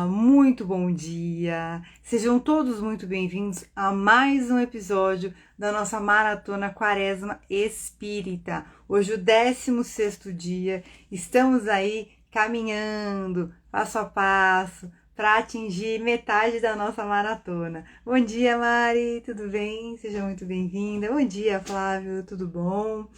Muito bom dia! Sejam todos muito bem-vindos a mais um episódio da nossa Maratona Quaresma Espírita. Hoje o 16º dia, estamos aí caminhando passo a passo para atingir metade da nossa maratona. Bom dia, Mari, tudo bem? Seja muito bem-vinda. Bom dia, Flávio, tudo bom?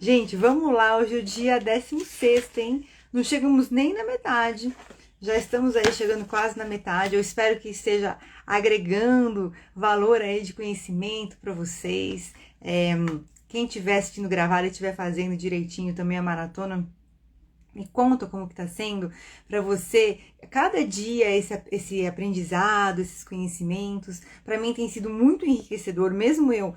Gente, vamos lá, hoje é o dia 16º, hein? Não chegamos nem na metade. Já estamos aí chegando quase na metade. Eu espero que esteja agregando valor aí de conhecimento para vocês. Quem estiver assistindo gravado e estiver fazendo direitinho também a maratona, me conta como que está sendo para você. Cada dia esse aprendizado, esses conhecimentos, para mim tem sido muito enriquecedor. Mesmo eu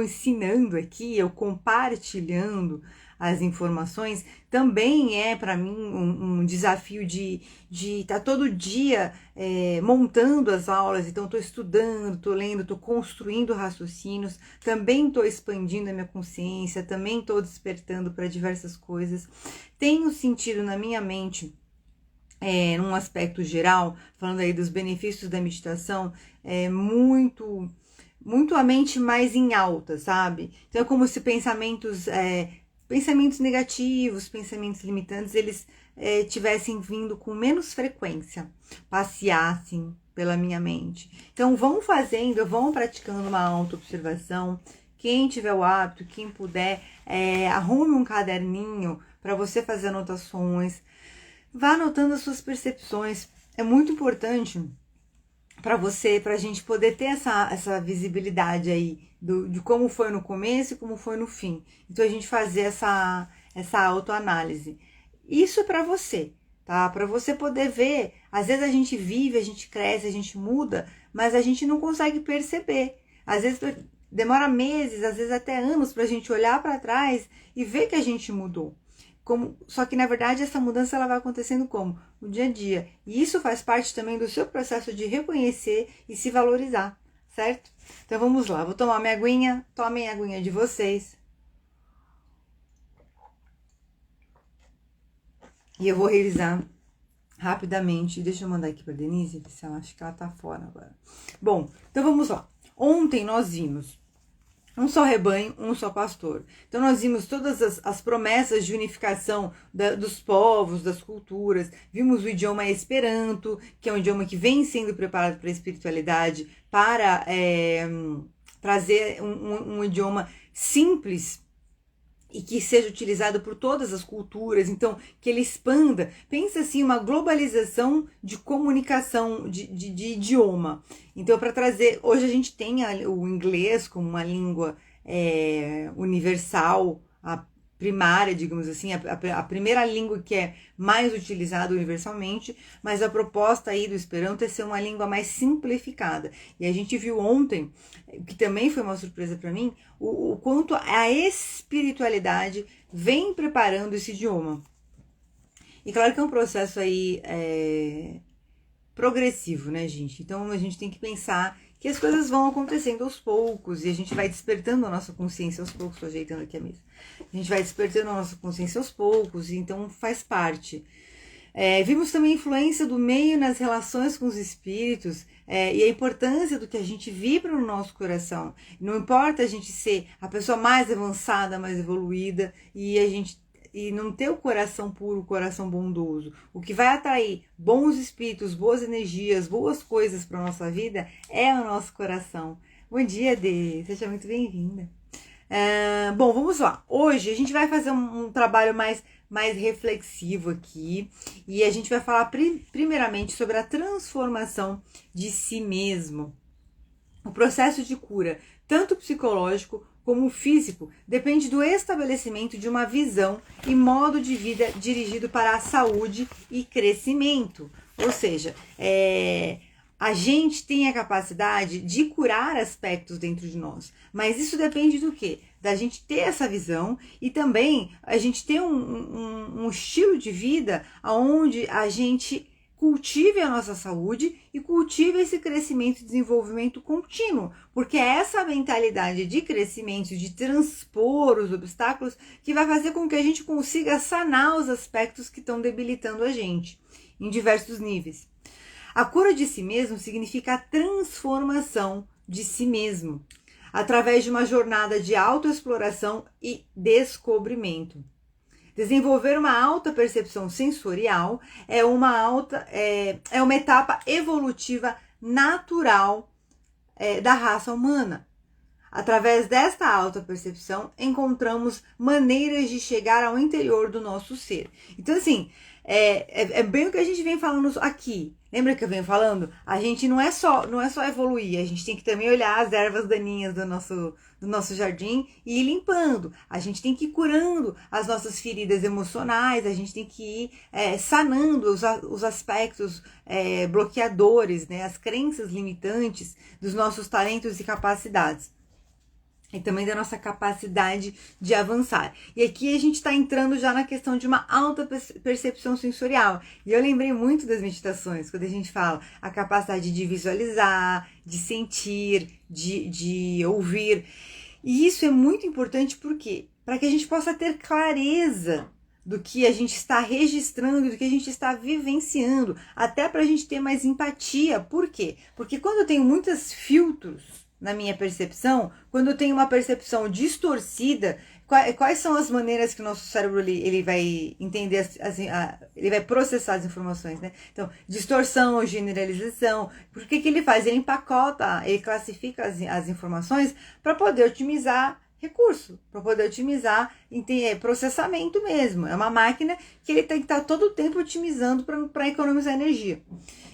ensinando aqui, eu compartilhando as informações, também é para mim um desafio de estar todo dia montando as aulas. Então estou estudando, estou lendo, estou construindo raciocínios, também estou expandindo a minha consciência, também estou despertando para diversas coisas. Tenho sentido na minha mente, num aspecto geral, falando aí dos benefícios da meditação, muito a mente mais em alta, sabe? Então é como se pensamentos negativos, pensamentos limitantes, eles tivessem vindo com menos frequência, passeassem pela minha mente. Então vão praticando uma autoobservação. Quem tiver o hábito, quem puder, arrume um caderninho para você fazer anotações, vá anotando as suas percepções. É muito importante para a gente poder ter essa visibilidade aí de como foi no começo e como foi no fim. Então a gente fazer essa autoanálise. Isso é para você, tá? Para você poder ver. Às vezes a gente vive, a gente cresce, a gente muda, mas a gente não consegue perceber. Às vezes demora meses, às vezes até anos para a gente olhar para trás e ver que a gente mudou. Só que na verdade essa mudança ela vai acontecendo como? No dia a dia. E isso faz parte também do seu processo de reconhecer e se valorizar, certo? Então vamos lá, vou tomar minha aguinha, tomem a aguinha de vocês. E eu vou revisar rapidamente. Deixa eu mandar aqui para Denise, se ela acha que ela tá fora agora. Bom, então vamos lá. Ontem nós vimos um só rebanho, um só pastor. Então nós vimos todas as promessas de unificação dos povos, das culturas. Vimos o idioma Esperanto, que é um idioma que vem sendo preparado para a espiritualidade, para trazer um idioma simples e que seja utilizado por todas as culturas, então que ele expanda. Pensa assim, uma globalização de comunicação, de idioma. Então para trazer, hoje a gente tem o inglês como uma língua universal, a primária, digamos assim, a primeira língua que é mais utilizada universalmente, mas a proposta aí do Esperanto é ser uma língua mais simplificada. E a gente viu ontem, que também foi uma surpresa para mim, o quanto a espiritualidade vem preparando esse idioma. E claro que é um processo aí progressivo, né, gente? Então a gente tem que pensar que as coisas vão acontecendo aos poucos e a gente vai despertando a nossa consciência aos poucos. Estou ajeitando aqui a mesa. A gente vai despertando a nossa consciência aos poucos, então faz parte. Vimos também a influência do meio nas relações com os espíritos e a importância do que a gente vibra no nosso coração. Não importa a gente ser a pessoa mais avançada, mais evoluída e não ter o coração puro, o coração bondoso. O que vai atrair bons espíritos, boas energias, boas coisas para a nossa vida é o nosso coração. Bom dia, Dê. Seja muito bem-vinda. Bom, vamos lá. Hoje a gente vai fazer um trabalho mais reflexivo aqui e a gente vai falar primeiramente sobre a transformação de si mesmo. O processo de cura, tanto psicológico como físico, depende do estabelecimento de uma visão e modo de vida dirigido para a saúde e crescimento. Ou seja, a gente tem a capacidade de curar aspectos dentro de nós, mas isso depende do quê? Da gente ter essa visão e também a gente ter um estilo de vida onde a gente cultive a nossa saúde e cultive esse crescimento e desenvolvimento contínuo, porque é essa mentalidade de crescimento, de transpor os obstáculos, que vai fazer com que a gente consiga sanar os aspectos que estão debilitando a gente. em diversos níveis. A cura de si mesmo significa a transformação de si mesmo, através de uma jornada de autoexploração e descobrimento. Desenvolver uma alta percepção sensorial é uma etapa evolutiva natural da raça humana. Através desta alta percepção, encontramos maneiras de chegar ao interior do nosso ser. Então, assim, é bem o que a gente vem falando aqui. Lembra que eu venho falando? A gente não é só evoluir, a gente tem que também olhar as ervas daninhas do nosso jardim e ir limpando. A gente tem que ir curando as nossas feridas emocionais, a gente tem que ir sanando os aspectos bloqueadores, né, as crenças limitantes dos nossos talentos e capacidades. E também da nossa capacidade de avançar. E aqui a gente está entrando já na questão de uma alta percepção sensorial. E eu lembrei muito das meditações, quando a gente fala a capacidade de visualizar, de sentir, de ouvir. E isso é muito importante porque para que a gente possa ter clareza do que a gente está registrando, do que a gente está vivenciando, até para a gente ter mais empatia. Por quê? Porque quando eu tenho muitos filtros na minha percepção, quando eu tenho uma percepção distorcida, quais são as maneiras que o nosso cérebro ele vai entender, ele vai processar as informações, né? Então, distorção ou generalização. Por que ele faz? Ele empacota, ele classifica as informações para poder otimizar recurso, para poder otimizar processamento mesmo. É uma máquina que ele tem que estar todo o tempo otimizando para economizar energia.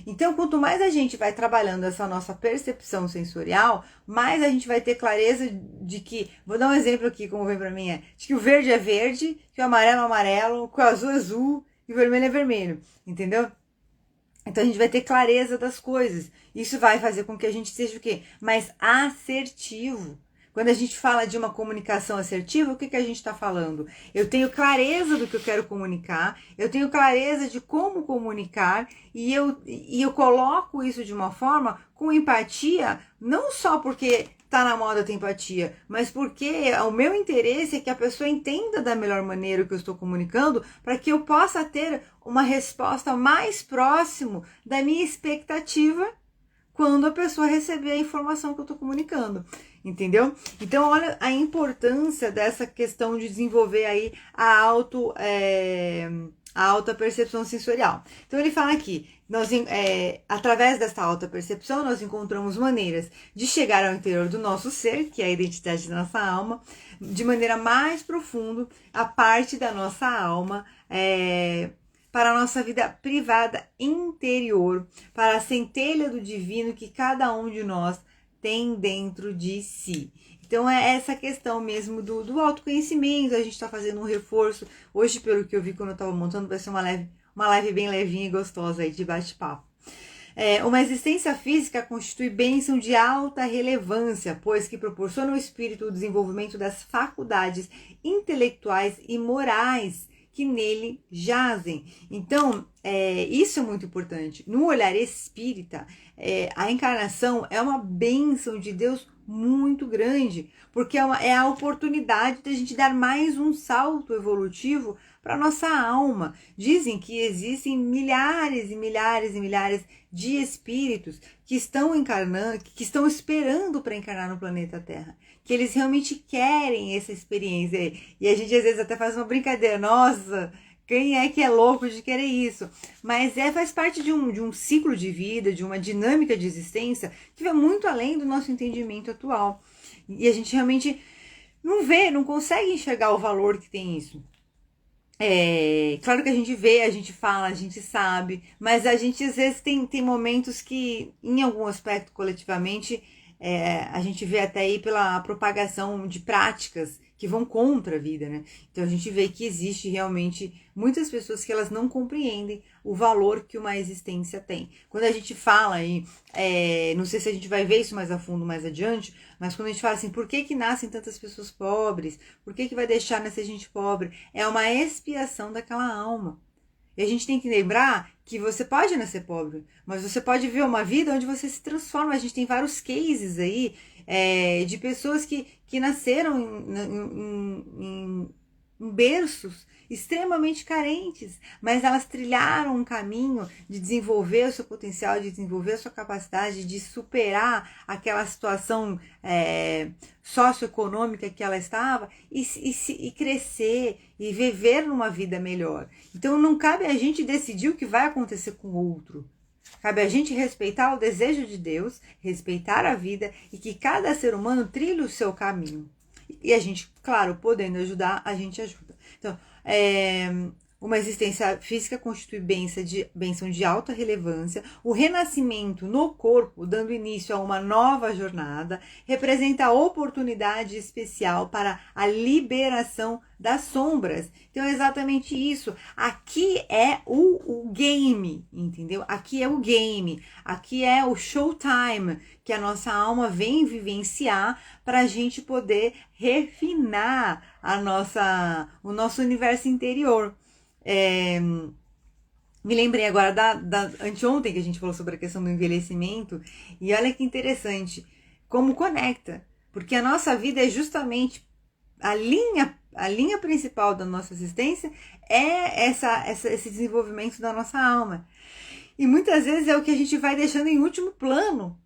Então, quanto mais a gente vai trabalhando essa nossa percepção sensorial, mais a gente vai ter clareza de que, vou dar um exemplo aqui, como vem para mim, de que o verde é verde, que o amarelo é amarelo, que o azul é azul e o vermelho é vermelho, entendeu? Então, a gente vai ter clareza das coisas. Isso vai fazer com que a gente seja o quê? Mais assertivo. Quando a gente fala de uma comunicação assertiva, o que a gente está falando? Eu tenho clareza do que eu quero comunicar, eu tenho clareza de como comunicar e eu coloco isso de uma forma com empatia, não só porque está na moda ter empatia, mas porque o meu interesse é que a pessoa entenda da melhor maneira o que eu estou comunicando, para que eu possa ter uma resposta mais próximo da minha expectativa quando a pessoa receber a informação que eu estou comunicando, entendeu? Então, olha a importância dessa questão de desenvolver aí a alta percepção sensorial. Então, ele fala aqui, através dessa alta percepção, nós encontramos maneiras de chegar ao interior do nosso ser, que é a identidade da nossa alma, de maneira mais profunda, a parte da nossa alma, para a nossa vida privada interior, para a centelha do divino que cada um de nós tem dentro de si. Então é essa questão mesmo do autoconhecimento, a gente está fazendo um reforço. Hoje, pelo que eu vi quando eu estava montando, vai ser uma live bem levinha e gostosa aí de bate-papo. Uma existência física constitui bênção de alta relevância, pois que proporciona ao espírito o desenvolvimento das faculdades intelectuais e morais que nele jazem. Então, isso é muito importante. No olhar espírita, a encarnação é uma bênção de Deus muito grande, porque é a oportunidade de a gente dar mais um salto evolutivo para a nossa alma. Dizem que existem milhares e milhares e milhares de espíritos que estão encarnando, que estão esperando para encarnar no planeta Terra, que eles realmente querem essa experiência. E a gente às vezes até faz uma brincadeira, nossa, quem é que é louco de querer isso? Mas faz parte de um ciclo de vida, de uma dinâmica de existência que vai muito além do nosso entendimento atual. E a gente realmente não consegue enxergar o valor que tem isso. Claro que a gente vê, a gente fala, a gente sabe, mas a gente às vezes tem momentos que, em algum aspecto coletivamente, a gente vê até aí pela propagação de práticas que vão contra a vida, né? Então a gente vê que existe realmente muitas pessoas que elas não compreendem o valor que uma existência tem. Quando a gente fala aí, não sei se a gente vai ver isso mais a fundo mais adiante, mas quando a gente fala assim, por que nascem tantas pessoas pobres? Por que vai deixar nascer gente pobre? É uma expiação daquela alma. E a gente tem que lembrar que você pode nascer pobre, mas você pode viver uma vida onde você se transforma. A gente tem vários cases aí de pessoas que nasceram em berços extremamente carentes, mas elas trilharam um caminho de desenvolver o seu potencial, de desenvolver a sua capacidade de superar aquela situação socioeconômica que ela estava e crescer e viver numa vida melhor. Então não cabe a gente decidir o que vai acontecer com o outro. Cabe a gente respeitar o desejo de Deus, respeitar a vida e que cada ser humano trilhe o seu caminho. E a gente, claro, podendo ajudar, a gente ajuda. Então, uma existência física constitui bênção de alta relevância. O renascimento no corpo, dando início a uma nova jornada, representa a oportunidade especial para a liberação das sombras. Então é exatamente isso. Aqui é o game, entendeu? Aqui é o game. Aqui é o showtime que a nossa alma vem vivenciar para a gente poder refinar o nosso universo interior. Me lembrei agora da anteontem que a gente falou sobre a questão do envelhecimento, e olha que interessante como conecta, porque a nossa vida é justamente a linha principal da nossa existência é esse desenvolvimento da nossa alma, e muitas vezes é o que a gente vai deixando em último plano.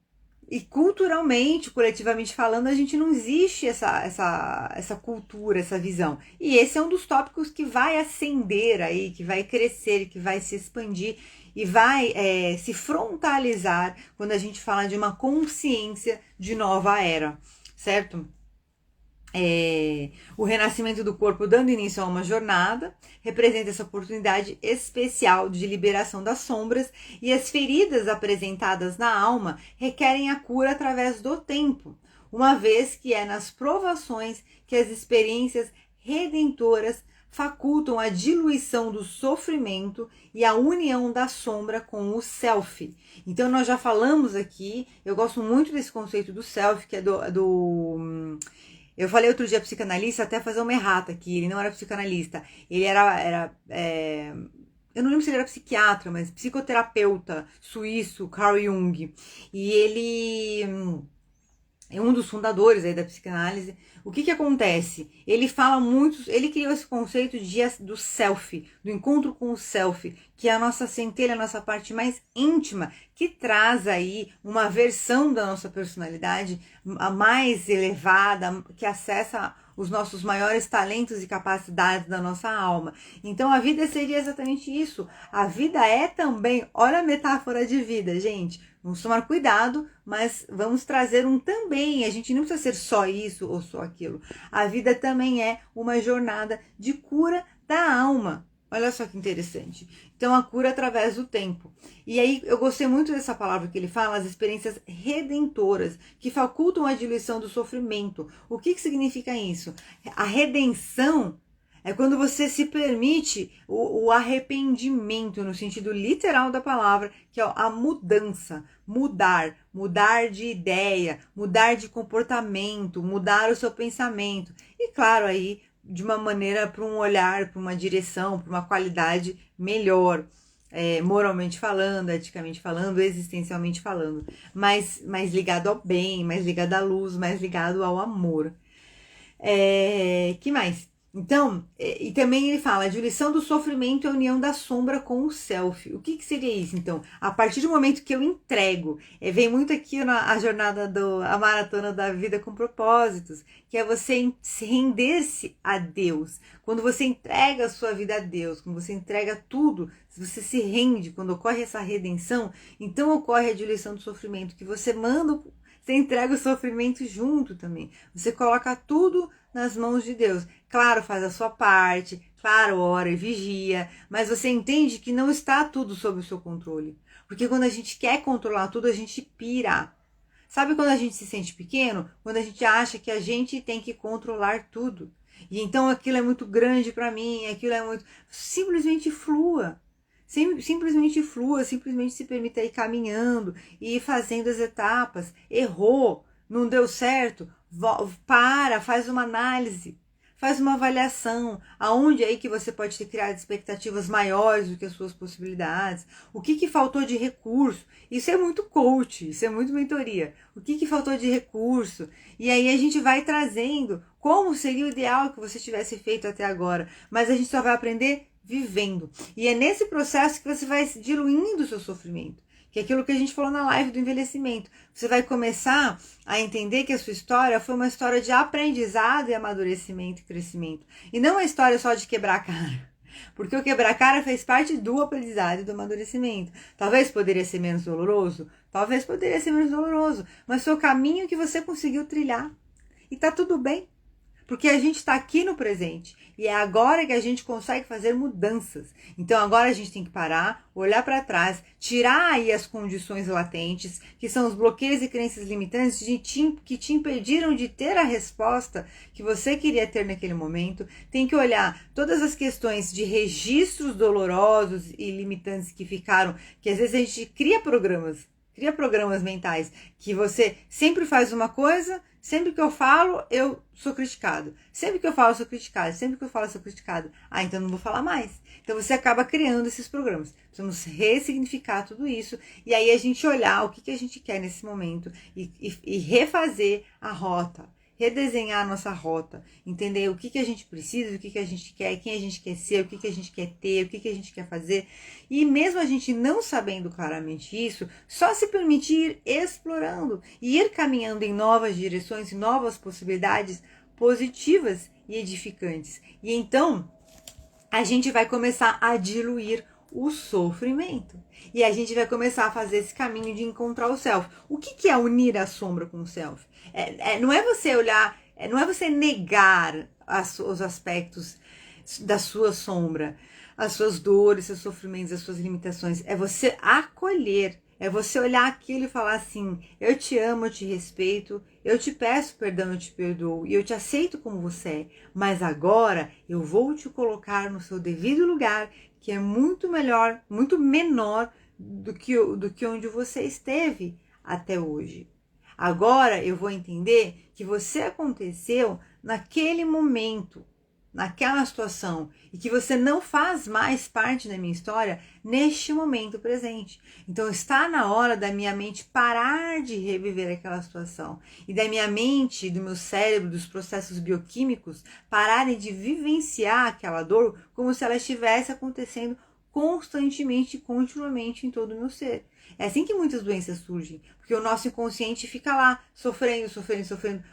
E culturalmente, coletivamente falando, a gente não existe essa cultura, essa visão. E esse é um dos tópicos que vai ascender aí, que vai crescer, que vai se expandir e vai se frontalizar quando a gente fala de uma consciência de nova era, certo? O renascimento do corpo dando início a uma jornada representa essa oportunidade especial de liberação das sombras, e as feridas apresentadas na alma requerem a cura através do tempo, uma vez que é nas provações que as experiências redentoras facultam a diluição do sofrimento e a união da sombra com o self. Então nós já falamos aqui, eu gosto muito desse conceito do self, que é eu falei outro dia psicanalista, até fazer uma errata aqui, ele não era psicanalista, ele era eu não lembro se ele era psiquiatra, mas psicoterapeuta suíço, Carl Jung, e ele é um dos fundadores aí da psicanálise. O que acontece? Ele fala muito, ele criou esse conceito do self, do encontro com o self, que é a nossa centelha, a nossa parte mais íntima, que traz aí uma versão da nossa personalidade a mais elevada, que acessa os nossos maiores talentos e capacidades da nossa alma. Então a vida seria exatamente isso. A vida é também, olha a metáfora de vida, gente. Vamos tomar cuidado, mas vamos trazer um também. A gente não precisa ser só isso ou só aquilo. A vida também é uma jornada de cura da alma. Olha só que interessante. Então, a cura através do tempo. E aí, eu gostei muito dessa palavra que ele fala, as experiências redentoras, que facultam a diluição do sofrimento. O que significa isso? A redenção é quando você se permite o arrependimento, no sentido literal da palavra, que é a mudança, mudar de ideia, mudar de comportamento, mudar o seu pensamento. E claro, aí, de uma maneira, para um olhar, para uma direção, para uma qualidade melhor, moralmente falando, eticamente falando, existencialmente falando, mais ligado ao bem, mais ligado à luz, mais ligado ao amor. Que mais? Então, e também ele fala, a diluição do sofrimento é a união da sombra com o self. O que seria isso, então? A partir do momento que eu entrego, vem muito aqui a jornada, a maratona da vida com propósitos, que é você se render-se a Deus. Quando você entrega a sua vida a Deus, quando você entrega tudo, se você se rende, quando ocorre essa redenção, então ocorre a diluição do sofrimento, que você entrega o sofrimento junto também. Você coloca tudo nas mãos de Deus. Claro, faz a sua parte, claro, ora e vigia, mas você entende que não está tudo sob o seu controle. Porque quando a gente quer controlar tudo, a gente pira. Sabe quando a gente se sente pequeno? Quando a gente acha que a gente tem que controlar tudo. E então aquilo é muito grande para mim, aquilo é muito... Simplesmente flua. Simplesmente flua, simplesmente se permita ir caminhando e ir fazendo as etapas. Errou, não deu certo, faz uma análise. faz uma avaliação, aonde aí que você pode ter criado expectativas maiores do que as suas possibilidades, o que faltou de recurso. Isso é muito coach, isso é muito mentoria. O que faltou de recurso? E aí a gente vai trazendo como seria o ideal que você tivesse feito até agora, mas a gente só vai aprender vivendo. E é nesse processo que você vai diluindo o seu sofrimento, que é aquilo que a gente falou na live do envelhecimento. Você vai começar a entender que a sua história foi uma história de aprendizado e amadurecimento e crescimento. E não uma história só de quebrar a cara. Porque o quebrar a cara fez parte do aprendizado e do amadurecimento. Talvez poderia ser menos doloroso, talvez poderia ser menos doloroso, mas foi o caminho que você conseguiu trilhar. E tá tudo bem. Porque a gente está aqui no presente e é agora que a gente consegue fazer mudanças. Então agora a gente tem que parar, olhar para trás, tirar aí as condições latentes, que são os bloqueios e crenças limitantes que te impediram de ter a resposta que você queria ter naquele momento. Tem que olhar todas as questões de registros dolorosos e limitantes que ficaram, que às vezes a gente cria programas mentais, que você sempre faz uma coisa, sempre que eu falo, eu sou criticado. Sempre que eu falo, eu sou criticado. Sempre que eu falo, eu sou criticado. Ah, então não vou falar mais. Então você acaba criando esses programas. Precisamos ressignificar tudo isso. E aí a gente olhar o que a gente quer nesse momento e refazer a rota. Redesenhar a nossa rota, entender o que a gente precisa, o que a gente quer, quem a gente quer ser, o que a gente quer ter, o que a gente quer fazer. E mesmo a gente não sabendo claramente isso, só se permitir ir explorando e ir caminhando em novas direções, em novas possibilidades positivas e edificantes. E então, a gente vai começar a diluir o sofrimento. E a gente vai começar a fazer esse caminho de encontrar o self. O que é unir a sombra com o self? Não é você olhar, não é você negar os aspectos da sua sombra, as suas dores, seus sofrimentos, as suas limitações. É você acolher, é você olhar aquilo e falar assim: eu te amo, eu te respeito, eu te peço perdão, eu te perdoo e eu te aceito como você é. Mas agora eu vou te colocar no seu devido lugar, que é muito melhor, muito menor do que onde você esteve até hoje. Agora eu vou entender que você aconteceu naquele momento, naquela situação, e que você não faz mais parte da minha história neste momento presente. Então está na hora da minha mente parar de reviver aquela situação e da minha mente, do meu cérebro, dos processos bioquímicos pararem de vivenciar aquela dor como se ela estivesse acontecendo constantemente, continuamente em todo o meu ser. É assim que muitas doenças surgem, porque o nosso inconsciente fica lá, sofrendo,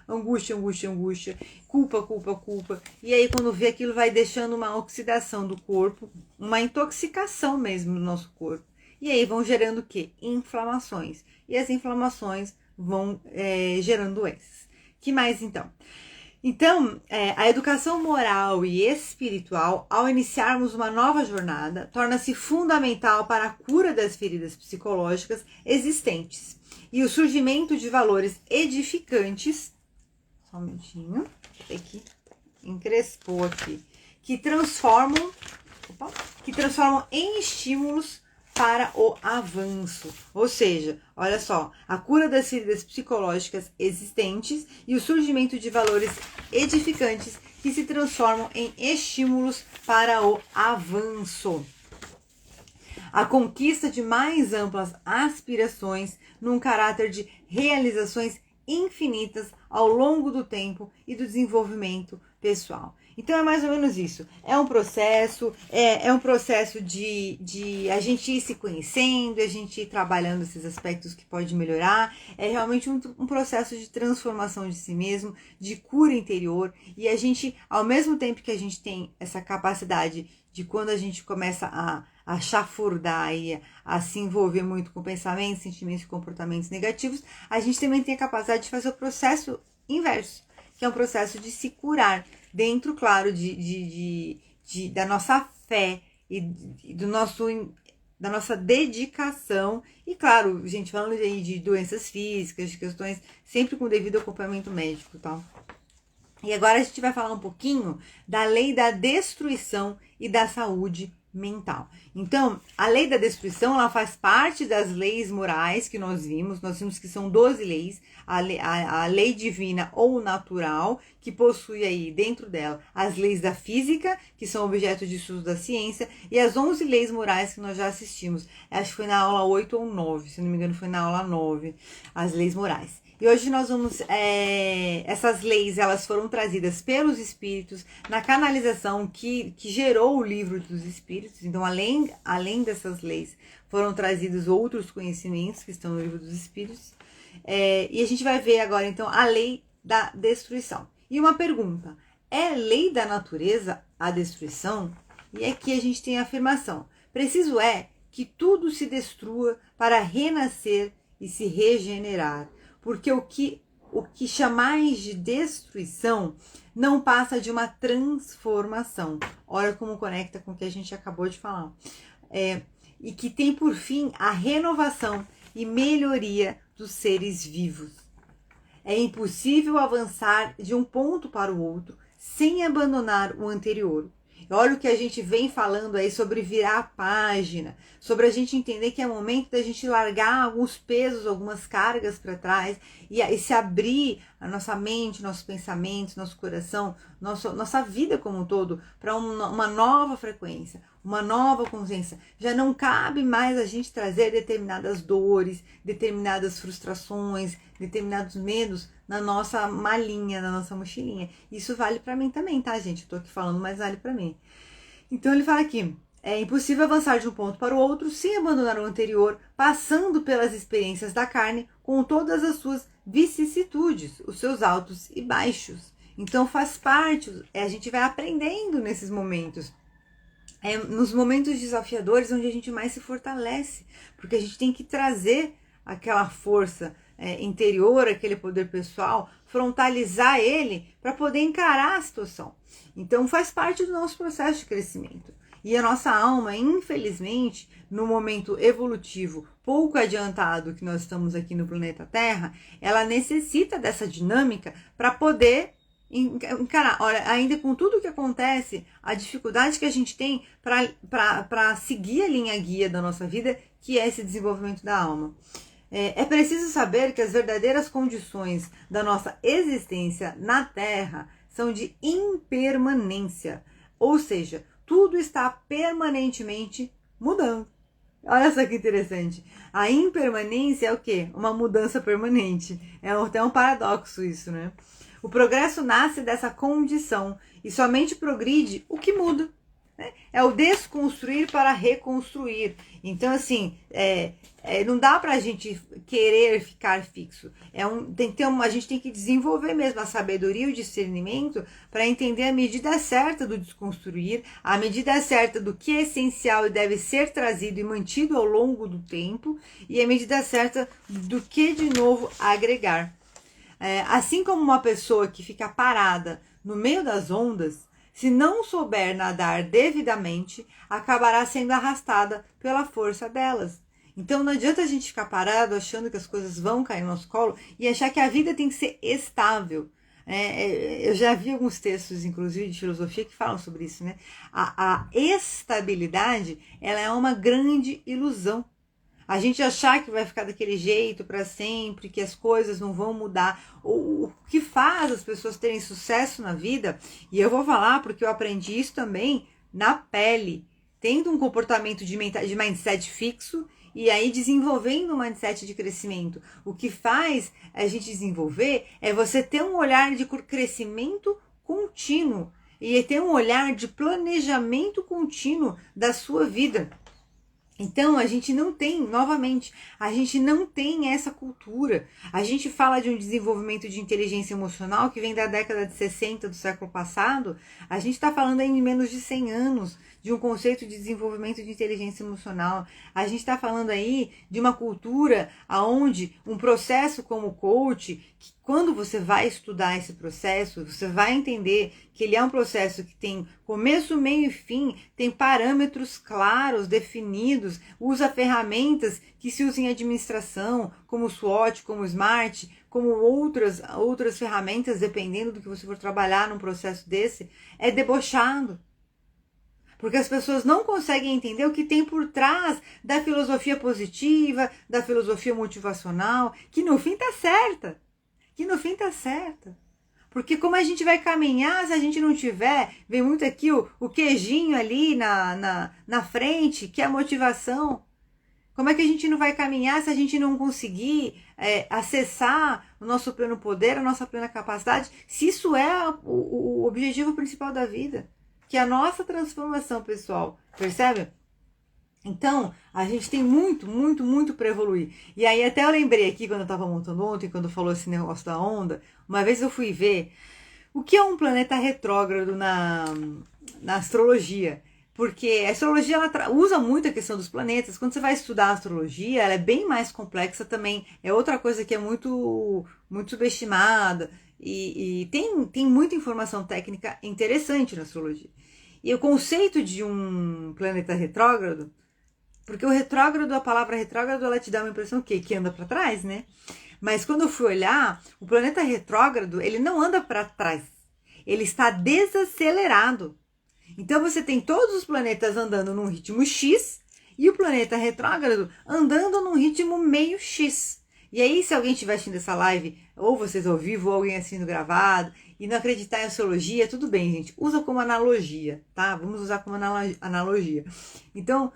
angústia, culpa. E aí quando vê aquilo vai deixando uma oxidação do corpo, uma intoxicação mesmo no nosso corpo. E aí vão gerando o quê? Inflamações. E as inflamações vão gerando doenças. Que mais então? Então, a educação moral e espiritual, ao iniciarmos uma nova jornada, torna-se fundamental para a cura das feridas psicológicas existentes e o surgimento de valores edificantes. Só um minutinho, que encrespou aqui, que transformam em estímulos para o avanço. Ou seja, olha só, a cura das feridas psicológicas existentes e o surgimento de valores edificantes que se transformam em estímulos para o avanço. A conquista de mais amplas aspirações num caráter de realizações infinitas ao longo do tempo e do desenvolvimento pessoal. Então é mais ou menos isso. É um processo, de a gente ir se conhecendo, a gente ir trabalhando esses aspectos que pode melhorar. É realmente um processo de transformação de si mesmo, de cura interior. E a gente, ao mesmo tempo que a gente tem essa capacidade de quando a gente começa a chafurdar e a se envolver muito com pensamentos, sentimentos e comportamentos negativos, a gente também tem a capacidade de fazer o processo inverso, que é um processo de se curar dentro, claro, da nossa fé e da nossa dedicação. E claro, gente, falando aí de doenças físicas, de questões sempre com devido acompanhamento médico, tá? E agora a gente vai falar um pouquinho da lei da destruição e da saúde mental. Então, a lei da destruição, ela faz parte das leis morais que nós vimos que são 12 leis, a lei divina ou natural, que possui aí dentro dela as leis da física, que são objeto de estudo da ciência, e as 11 leis morais que nós já assistimos. Acho que foi na aula 8 ou 9, se não me engano foi na aula 9, as leis morais. E hoje nós vamos, essas leis, elas foram trazidas pelos espíritos na canalização que gerou o livro dos espíritos. Então, além dessas leis, foram trazidos outros conhecimentos que estão no livro dos espíritos. E a gente vai ver agora, então, a lei da destruição. E uma pergunta, é lei da natureza a destruição? E aqui a gente tem a afirmação, preciso é que tudo se destrua para renascer e se regenerar. Porque o que chamais de destruição não passa de uma transformação. Olha como conecta com o que a gente acabou de falar. E que tem por fim a renovação e melhoria dos seres vivos. É impossível avançar de um ponto para o outro sem abandonar o anterior. Olha o que a gente vem falando aí sobre virar a página, sobre a gente entender que é momento da gente largar alguns pesos, algumas cargas para trás e se abrir a nossa mente, nossos pensamentos, nosso coração, nossa vida como um todo para uma nova frequência, uma nova consciência. Já não cabe mais a gente trazer determinadas dores, determinadas frustrações, determinados medos na nossa malinha, na nossa mochilinha. Isso vale para mim também, tá, gente? Eu tô aqui falando, mas vale para mim. Então ele fala aqui, é impossível avançar de um ponto para o outro sem abandonar o anterior, passando pelas experiências da carne com todas as suas vicissitudes, os seus altos e baixos. Então faz parte, a gente vai aprendendo nesses momentos. Nos momentos desafiadores onde a gente mais se fortalece, porque a gente tem que trazer aquela força interior, aquele poder pessoal, frontalizar ele para poder encarar a situação. Então faz parte do nosso processo de crescimento. E a nossa alma, infelizmente, no momento evolutivo pouco adiantado que nós estamos aqui no planeta Terra, ela necessita dessa dinâmica para poder encarar. Olha, ainda com tudo o que acontece, a dificuldade que a gente tem para seguir a linha guia da nossa vida, que é esse desenvolvimento da alma. É preciso saber que as verdadeiras condições da nossa existência na Terra são de impermanência, ou seja, tudo está permanentemente mudando. Olha só que interessante. A impermanência é o quê? Uma mudança permanente. É até um paradoxo isso, né? O progresso nasce dessa condição e somente progride o que muda. É o desconstruir para reconstruir. Então, assim, não dá pra gente querer ficar fixo. A gente tem que desenvolver mesmo a sabedoria e o discernimento para entender a medida certa do desconstruir, a medida certa do que é essencial e deve ser trazido e mantido ao longo do tempo, e a medida certa do que de novo agregar. Assim como uma pessoa que fica parada no meio das ondas, se não souber nadar devidamente, acabará sendo arrastada pela força delas. Então não adianta a gente ficar parado achando que as coisas vão cair no nosso colo e achar que a vida tem que ser estável. Eu já vi alguns textos, inclusive de filosofia, que falam sobre isso, né? A estabilidade, ela é uma grande ilusão. A gente achar que vai ficar daquele jeito para sempre, que as coisas não vão mudar. O que faz as pessoas terem sucesso na vida, e eu vou falar porque eu aprendi isso também na pele, tendo um comportamento de mindset fixo e aí desenvolvendo um mindset de crescimento. O que faz a gente desenvolver é você ter um olhar de crescimento contínuo e ter um olhar de planejamento contínuo da sua vida. Então, a gente não tem, novamente, a gente não tem essa cultura. A gente fala de um desenvolvimento de inteligência emocional que vem da década de 60 do século passado. A gente está falando aí em menos de 100 anos de um conceito de desenvolvimento de inteligência emocional. A gente está falando aí de uma cultura onde um processo como coach, que quando você vai estudar esse processo, você vai entender que ele é um processo que tem começo, meio e fim, tem parâmetros claros, definidos, usa ferramentas que se usam em administração, como o SWOT, como o SMART, como outras ferramentas, dependendo do que você for trabalhar num processo desse, é debochado. Porque as pessoas não conseguem entender o que tem por trás da filosofia positiva, da filosofia motivacional, que no fim tá certa. Que no fim tá certa. Porque como a gente vai caminhar se a gente não tiver, vem muito aqui o queijinho ali na frente, que é a motivação. Como é que a gente não vai caminhar se a gente não conseguir acessar o nosso pleno poder, a nossa plena capacidade, se isso é o objetivo principal da vida, que é a nossa transformação pessoal, percebe? Então, a gente tem muito para evoluir. E aí até eu lembrei aqui, quando eu estava montando ontem, quando falou esse negócio da onda, uma vez eu fui ver o que é um planeta retrógrado na astrologia. Porque a astrologia ela usa muito a questão dos planetas. Quando você vai estudar a astrologia, ela é bem mais complexa também. É outra coisa que é muito subestimada. E tem muita informação técnica interessante na astrologia. E o conceito de um planeta retrógrado, porque o retrógrado, a palavra retrógrado, ela te dá uma impressão que anda para trás, né? Mas quando eu fui olhar, o planeta retrógrado, ele não anda para trás. Ele está desacelerado. Então você tem todos os planetas andando num ritmo X e o planeta retrógrado andando num ritmo meio X. E aí, se alguém estiver assistindo essa live, ou vocês ao vivo, ou alguém assistindo gravado, e não acreditar em astrologia, tudo bem, gente. Usa como analogia, tá? Vamos usar como analogia. Então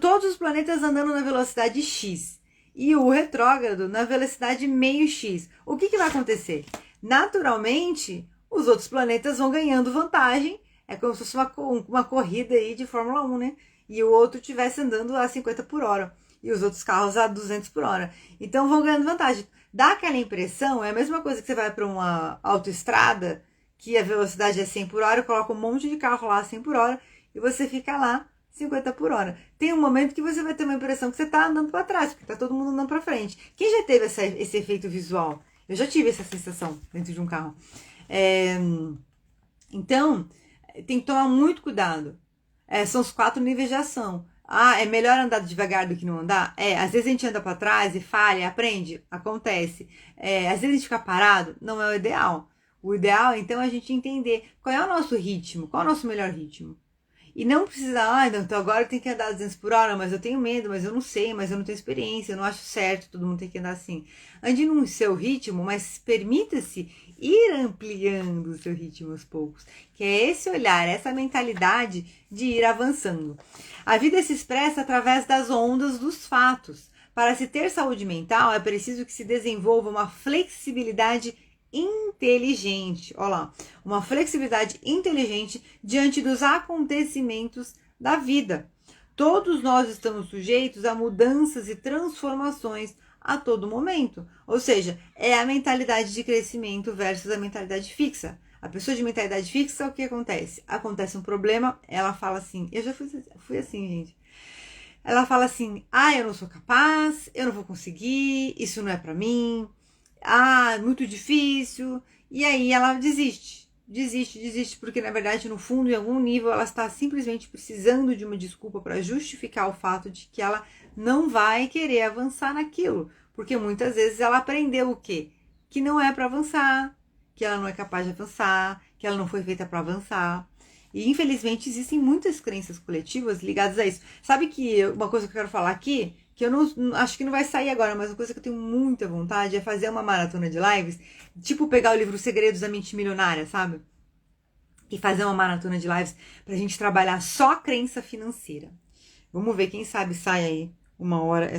todos os planetas andando na velocidade X e o retrógrado na velocidade meio X. O que vai acontecer? Naturalmente, os outros planetas vão ganhando vantagem. É como se fosse uma corrida aí de Fórmula 1, né? E o outro estivesse andando a 50 por hora. E os outros carros a 200 por hora. Então vão ganhando vantagem. Dá aquela impressão, é a mesma coisa que você vai para uma autoestrada, que a velocidade é 100 por hora, coloca um monte de carro lá a 100 por hora, e você fica lá 50 por hora. Tem um momento que você vai ter uma impressão que você está andando para trás, porque está todo mundo andando para frente. Quem já teve esse efeito visual? Eu já tive essa sensação dentro de um carro. Então, tem que tomar muito cuidado. São os 4 níveis de ação. É melhor andar devagar do que não andar? Às vezes a gente anda para trás e falha, aprende, acontece. Às vezes a gente fica parado, não é o ideal. O ideal, então, é a gente entender qual é o nosso ritmo, qual é o nosso melhor ritmo. E não precisa, então agora eu tenho que andar 200 por hora, mas eu tenho medo, mas eu não sei, mas eu não tenho experiência, eu não acho certo, todo mundo tem que andar assim. Ande no seu ritmo, mas permita-se ir ampliando o seu ritmo aos poucos, que é esse olhar, essa mentalidade de ir avançando. A vida se expressa através das ondas dos fatos. Para se ter saúde mental, é preciso que se desenvolva uma flexibilidade inteligente, olha lá, uma flexibilidade inteligente diante dos acontecimentos da vida. Todos nós estamos sujeitos a mudanças e transformações a todo momento, ou seja, é a mentalidade de crescimento versus a mentalidade fixa. A pessoa de mentalidade fixa, o que acontece? Acontece um problema, ela fala assim, eu já fui assim, gente. Ela fala assim, eu não sou capaz, eu não vou conseguir, isso não é pra mim, muito difícil, e aí ela desiste, porque na verdade no fundo, em algum nível, ela está simplesmente precisando de uma desculpa para justificar o fato de que ela não vai querer avançar naquilo, porque muitas vezes ela aprendeu o quê? Que não é para avançar, que ela não é capaz de avançar, que ela não foi feita para avançar. E infelizmente existem muitas crenças coletivas ligadas a isso. Sabe que uma coisa que eu quero falar aqui, que eu não acho que não vai sair agora, mas uma coisa que eu tenho muita vontade é fazer uma maratona de lives, tipo pegar o livro Segredos da Mente Milionária, sabe? E fazer uma maratona de lives pra gente trabalhar só a crença financeira. Vamos ver, quem sabe sai aí uma hora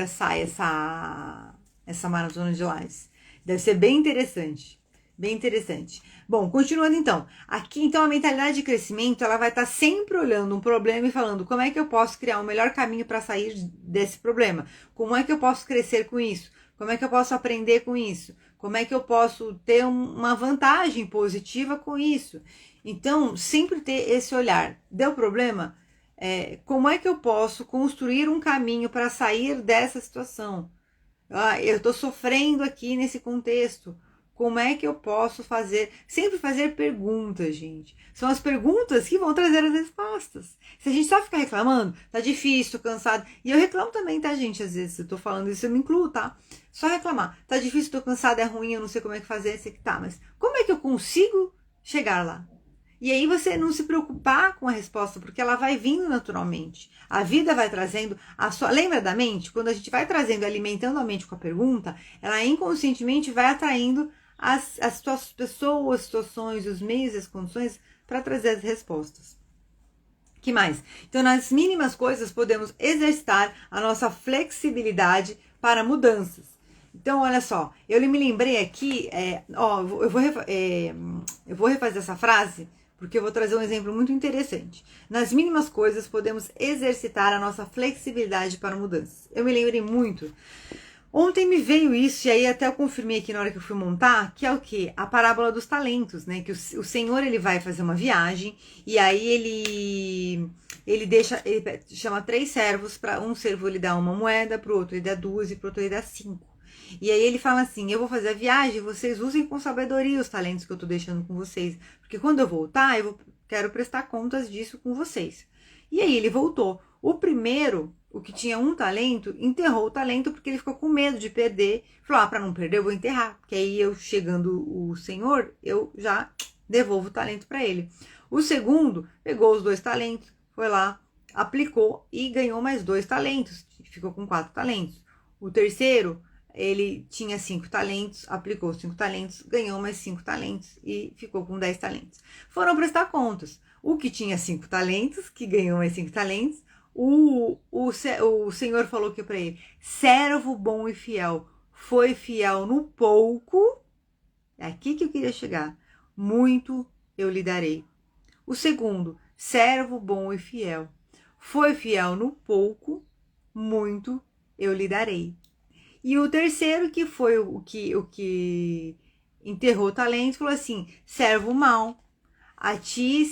sai essa maratona de lives. Deve ser bem interessante. Bem interessante. Bom, continuando então. Aqui, então, a mentalidade de crescimento, ela vai estar sempre olhando um problema e falando como é que eu posso criar um melhor caminho para sair desse problema? Como é que eu posso crescer com isso? Como é que eu posso aprender com isso? Como é que eu posso ter uma vantagem positiva com isso? Então, sempre ter esse olhar. Deu problema? Como é que eu posso construir um caminho para sair dessa situação? Eu estou sofrendo aqui nesse contexto. Como é que eu posso fazer? Sempre fazer perguntas, gente. São as perguntas que vão trazer as respostas. Se a gente só ficar reclamando, tá difícil, tô cansado. E eu reclamo também, tá, gente? Às vezes eu tô falando isso, eu me incluo, tá? Só reclamar. Tá difícil, tô cansado, é ruim, eu não sei como é que fazer, sei que tá. Mas como é que eu consigo chegar lá? E aí você não se preocupar com a resposta, porque ela vai vindo naturalmente. A vida vai trazendo a sua... Lembra da mente? Quando a gente vai trazendo, alimentando a mente com a pergunta, ela inconscientemente vai atraindo as pessoas, situações, os meios e as condições para trazer as respostas. Que mais? Então, nas mínimas coisas, podemos exercitar a nossa flexibilidade para mudanças. Então, olha só, eu me lembrei aqui, eu vou refazer essa frase, porque eu vou trazer um exemplo muito interessante. Nas mínimas coisas, podemos exercitar a nossa flexibilidade para mudanças. Eu me lembrei muito. Ontem me veio isso, e aí até eu confirmei aqui na hora que eu fui montar, que é o quê? A parábola dos talentos, né? Que o Senhor, ele vai fazer uma viagem, e aí ele chama 3 servos, para um servo ele dá uma moeda, para o outro ele dá 2 e para o outro ele dá 5. E aí ele fala assim, eu vou fazer a viagem, vocês usem com sabedoria os talentos que eu tô deixando com vocês, porque quando eu voltar, quero prestar contas disso com vocês. E aí ele voltou. O primeiro, o que tinha 1 talento, enterrou o talento porque ele ficou com medo de perder. Falou, para não perder eu vou enterrar, porque aí eu chegando o Senhor, eu já devolvo o talento para ele. O segundo pegou os 2 talentos, foi lá, aplicou e ganhou mais 2 talentos, ficou com 4 talentos. O terceiro, ele tinha 5 talentos, aplicou 5 talentos, ganhou mais 5 talentos e ficou com 10 talentos. Foram prestar contas. O que tinha 5 talentos, que ganhou mais 5 talentos, o Senhor falou que para ele, servo bom e fiel, foi fiel no pouco, é aqui que eu queria chegar, muito eu lhe darei. O segundo, servo bom e fiel, foi fiel no pouco, muito eu lhe darei. E o terceiro, que foi o que enterrou o talento, falou assim, servo mau, a ti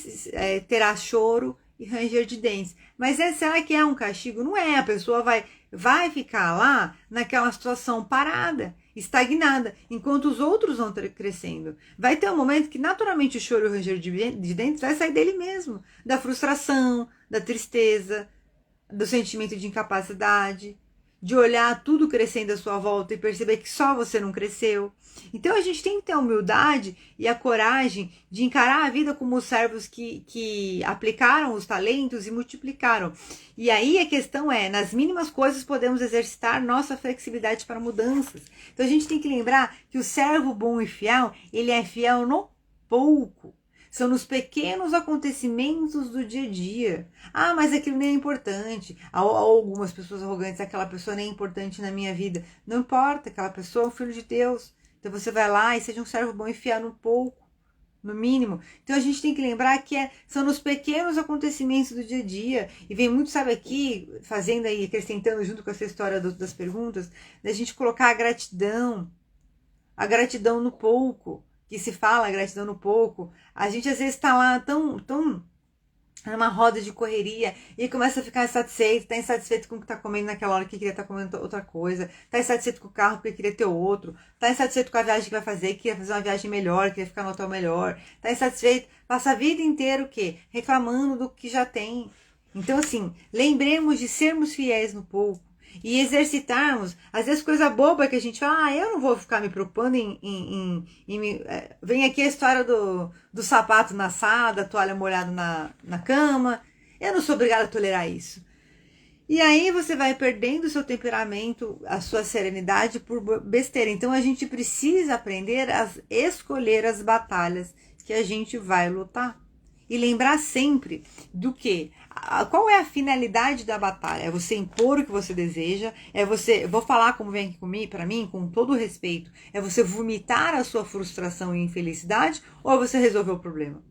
terá choro e ranger de dentes. Mas será que é um castigo? Não é, a pessoa vai ficar lá naquela situação parada, estagnada, enquanto os outros vão crescendo. Vai ter um momento que naturalmente o choro e o ranger de dentes vai sair dele mesmo, da frustração, da tristeza, do sentimento de incapacidade, de olhar tudo crescendo à sua volta e perceber que só você não cresceu. Então a gente tem que ter a humildade e a coragem de encarar a vida como os servos que aplicaram os talentos e multiplicaram. E aí a questão é, nas mínimas coisas podemos exercitar nossa flexibilidade para mudanças. Então a gente tem que lembrar que o servo bom e fiel, ele é fiel no pouco. São nos pequenos acontecimentos do dia a dia. Ah, mas aquilo nem é importante. Algumas pessoas arrogantes, aquela pessoa nem é importante na minha vida. Não importa, aquela pessoa é um filho de Deus. Então você vai lá e seja um servo bom e fiel no pouco, no mínimo. Então a gente tem que lembrar que são nos pequenos acontecimentos do dia a dia. E vem muito, sabe, aqui, fazendo aí, acrescentando junto com essa história das perguntas, da gente colocar a gratidão no pouco. Que se fala gratidão no pouco, a gente às vezes está lá tão numa roda de correria e começa a ficar insatisfeito, tá insatisfeito com o que tá comendo naquela hora que queria estar comendo outra coisa, tá insatisfeito com o carro porque queria ter outro, tá insatisfeito com a viagem que vai fazer, queria fazer uma viagem melhor, queria ficar no hotel melhor, tá insatisfeito, passa a vida inteira o quê? Reclamando do que já tem. Então assim, lembremos de sermos fiéis no pouco, e exercitarmos, às vezes coisa boba que a gente fala, eu não vou ficar me preocupando vem aqui a história do sapato na sala, da toalha molhada na cama, eu não sou obrigada a tolerar isso. E aí você vai perdendo o seu temperamento, a sua serenidade por besteira. Então a gente precisa aprender a escolher as batalhas que a gente vai lutar. E lembrar sempre do que? Qual é a finalidade da batalha? É você impor o que você deseja? É você, vou falar como vem aqui para mim, com todo o respeito, é você vomitar a sua frustração e infelicidade ou é você resolver o problema?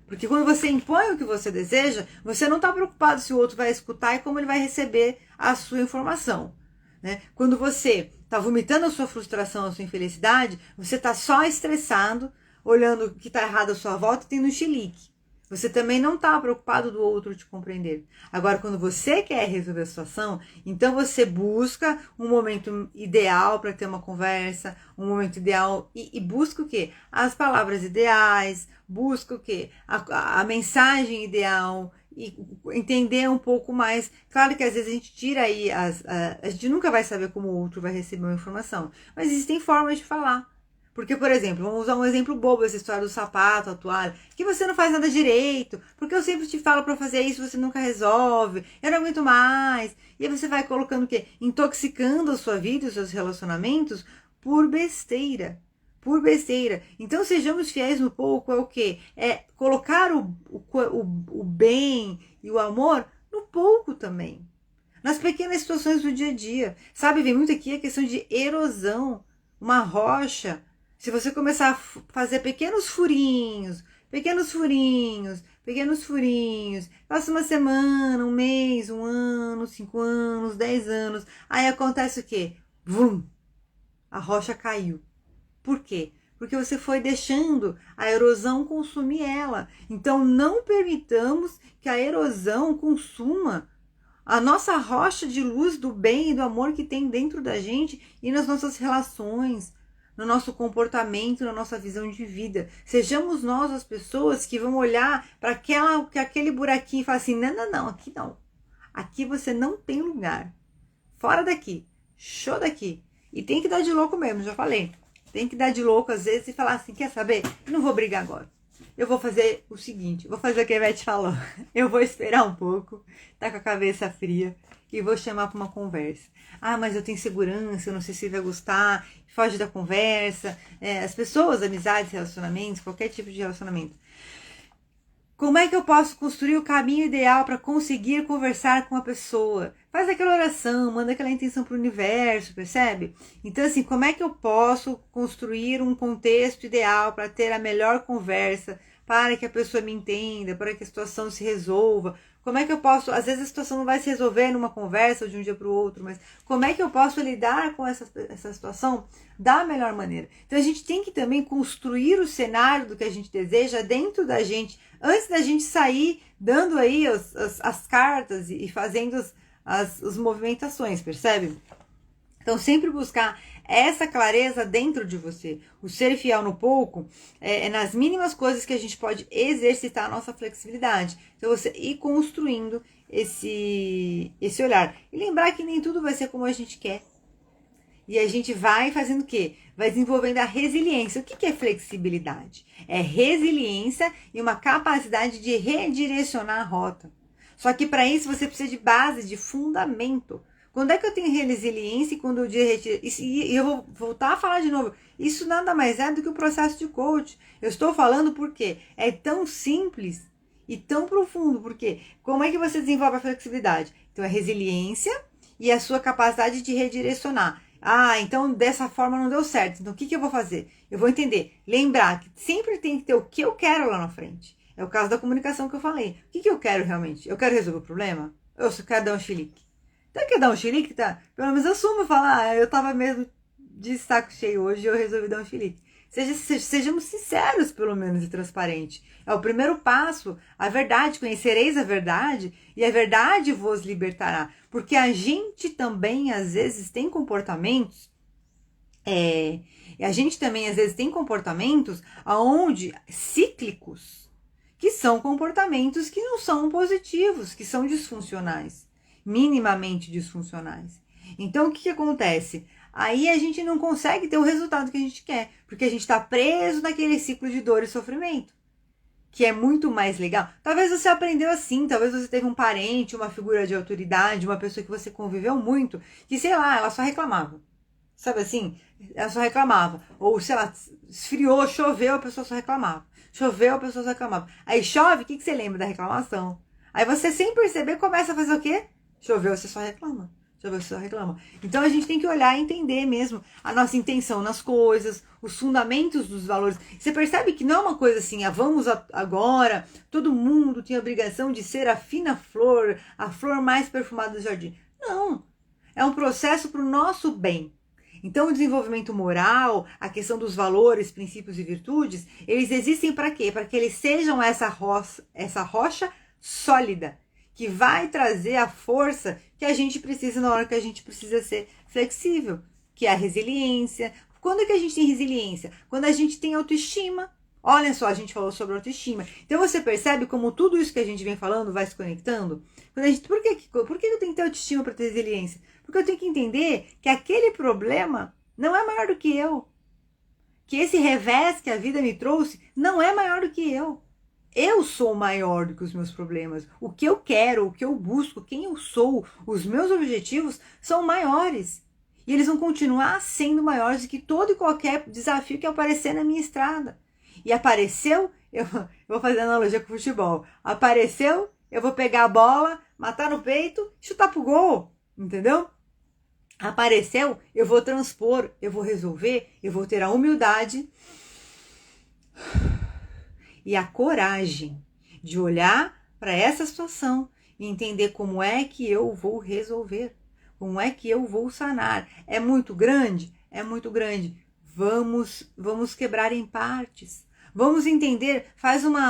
Porque quando você impõe o que você deseja, você não está preocupado se o outro vai escutar e como ele vai receber a sua informação. Né? Quando você está vomitando a sua frustração, a sua infelicidade, você está só estressado, olhando o que está errado à sua volta e tendo um chilique. Você também não está preocupado do outro te compreender. Agora, quando você quer resolver a situação, então você busca um momento ideal para ter uma conversa, um momento ideal e busca o quê? As palavras ideais, busca o quê? A mensagem ideal e entender um pouco mais. Claro que às vezes a gente tira aí, a gente nunca vai saber como o outro vai receber uma informação, mas existem formas de falar. Porque, por exemplo, vamos usar um exemplo bobo, essa história do sapato, a toalha, que você não faz nada direito, porque eu sempre te falo para fazer isso, você nunca resolve, eu não aguento mais. E aí você vai colocando o quê? Intoxicando a sua vida e os seus relacionamentos por besteira. Por besteira. Então, sejamos fiéis no pouco é o quê? É colocar o bem e o amor no pouco também. Nas pequenas situações do dia a dia. Sabe, vem muito aqui a questão de erosão. Uma rocha. Se você começar a fazer pequenos furinhos, pequenos furinhos, pequenos furinhos, passa uma semana, um mês, um ano, 5 anos, 10 anos, aí acontece o quê? Vum! A rocha caiu. Por quê? Porque você foi deixando a erosão consumir ela. Então não permitamos que a erosão consuma a nossa rocha de luz do bem e do amor que tem dentro da gente e nas nossas relações, no nosso comportamento, na nossa visão de vida. Sejamos nós as pessoas que vão olhar para aquele buraquinho e falar assim, não, não, não, aqui não. Aqui você não tem lugar. Fora daqui. Show daqui. E tem que dar de louco mesmo, já falei. Tem que dar de louco às vezes e falar assim, quer saber? Eu não vou brigar agora. Eu vou fazer o seguinte, vou fazer o que a Ivete falou. Eu vou esperar um pouco, tá com a cabeça fria e vou chamar para uma conversa. Ah, mas eu tenho segurança, eu não sei se vai gostar, foge da conversa. As pessoas, amizades, relacionamentos, qualquer tipo de relacionamento. Como é que eu posso construir o caminho ideal para conseguir conversar com a pessoa? Faz aquela oração, manda aquela intenção para o universo, percebe? Então, assim, como é que eu posso construir um contexto ideal para ter a melhor conversa, para que a pessoa me entenda, para que a situação se resolva? Como é que eu posso... Às vezes a situação não vai se resolver numa conversa de um dia para o outro, mas como é que eu posso lidar com essa situação da melhor maneira? Então, a gente tem que também construir o cenário do que a gente deseja dentro da gente, antes da gente sair dando aí as cartas e fazendo as movimentações, percebe? Então, sempre buscar essa clareza dentro de você. O ser fiel no pouco é nas mínimas coisas que a gente pode exercitar a nossa flexibilidade. Então, você ir construindo esse olhar. E lembrar que nem tudo vai ser como a gente quer. E a gente vai fazendo o quê? Vai desenvolvendo a resiliência. O que é flexibilidade? É resiliência e uma capacidade de redirecionar a rota. Só que para isso você precisa de base, de fundamento. Quando é que eu tenho resiliência e quando eu e eu vou voltar a falar de novo. Isso nada mais é do que o processo de coach. Eu estou falando porque é tão simples e tão profundo. Porque como é que você desenvolve a flexibilidade? Então é resiliência e a sua capacidade de redirecionar. Ah, então dessa forma não deu certo. Então o que eu vou fazer? Eu vou entender, lembrar que sempre tem que ter o que eu quero lá na frente. É o caso da comunicação que eu falei. O que eu quero realmente? Eu quero resolver o problema? Ou eu só quero dar um chilique? Então quer dar um chilique, tá? Pelo menos assumo, falar, eu tava mesmo de saco cheio hoje e eu resolvi dar um chilique. Sejamos sinceros, pelo menos, e transparentes. É o primeiro passo, a verdade, conhecereis a verdade, e a verdade vos libertará. Porque a gente também, às vezes, tem comportamentos, onde, cíclicos, que são comportamentos que não são positivos, que são disfuncionais, minimamente disfuncionais. Então, o que acontece? Aí a gente não consegue ter o resultado que a gente quer, porque a gente está preso naquele ciclo de dor e sofrimento, que é muito mais legal. Talvez você aprendeu assim, talvez você teve um parente, uma figura de autoridade, uma pessoa que você conviveu muito, que, sei lá, ela só reclamava. Sabe assim? Ela só reclamava. Ou, sei lá, esfriou, choveu, a pessoa só reclamava. Choveu, a pessoa só reclamava. Aí chove, o que você lembra da reclamação? Aí você, sem perceber, começa a fazer o quê? Choveu, você só reclama. Choveu, você só reclama. Então a gente tem que olhar e entender mesmo a nossa intenção nas coisas, os fundamentos dos valores. Você percebe que não é uma coisa assim, vamos agora, todo mundo tem a obrigação de ser a fina flor, a flor mais perfumada do jardim. Não. É um processo para o nosso bem. Então, o desenvolvimento moral, a questão dos valores, princípios e virtudes, eles existem para quê? Para que eles sejam essa rocha sólida, que vai trazer a força que a gente precisa na hora que a gente precisa ser flexível, que é a resiliência. Quando é que a gente tem resiliência? Quando a gente tem autoestima. Olha só, a gente falou sobre autoestima. Então, você percebe como tudo isso que a gente vem falando vai se conectando? Por que eu tenho que ter autoestima para ter resiliência? Porque eu tenho que entender que aquele problema não é maior do que eu. que esse revés que a vida me trouxe não é maior do que eu. Eu sou maior do que os meus problemas. O que eu quero, o que eu busco, quem eu sou, os meus objetivos são maiores. E eles vão continuar sendo maiores do que todo e qualquer desafio que aparecer na minha estrada. E apareceu, eu vou fazer analogia com o futebol. Apareceu, eu vou pegar a bola, matar no peito, chutar pro gol. Entendeu? Apareceu, eu vou transpor, eu vou resolver, eu vou ter a humildade e a coragem de olhar para essa situação e entender como é que eu vou resolver, como é que eu vou sanar. É muito grande? É muito grande. Vamos quebrar em partes. Vamos entender,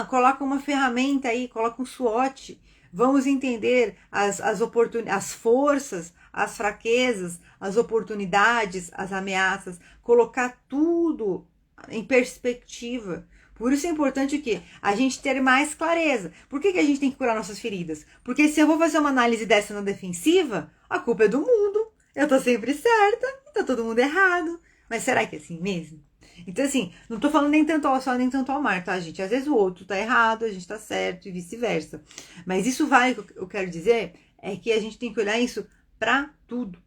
coloca uma ferramenta aí, coloca um SWOT. Vamos entender as forças, as fraquezas, as oportunidades, as ameaças, colocar tudo em perspectiva. Por isso é importante o quê? A gente ter mais clareza. Por que a gente tem que curar nossas feridas? Porque se eu vou fazer uma análise dessa na defensiva, a culpa é do mundo. Eu tô sempre certa, tá todo mundo errado. Mas será que é assim mesmo? Então, assim, não tô falando nem tanto ao sol, nem tanto ao mar, tá, gente? Às vezes o outro tá errado, a gente tá certo e vice-versa. Mas isso o que eu quero dizer é que a gente tem que olhar isso pra tudo.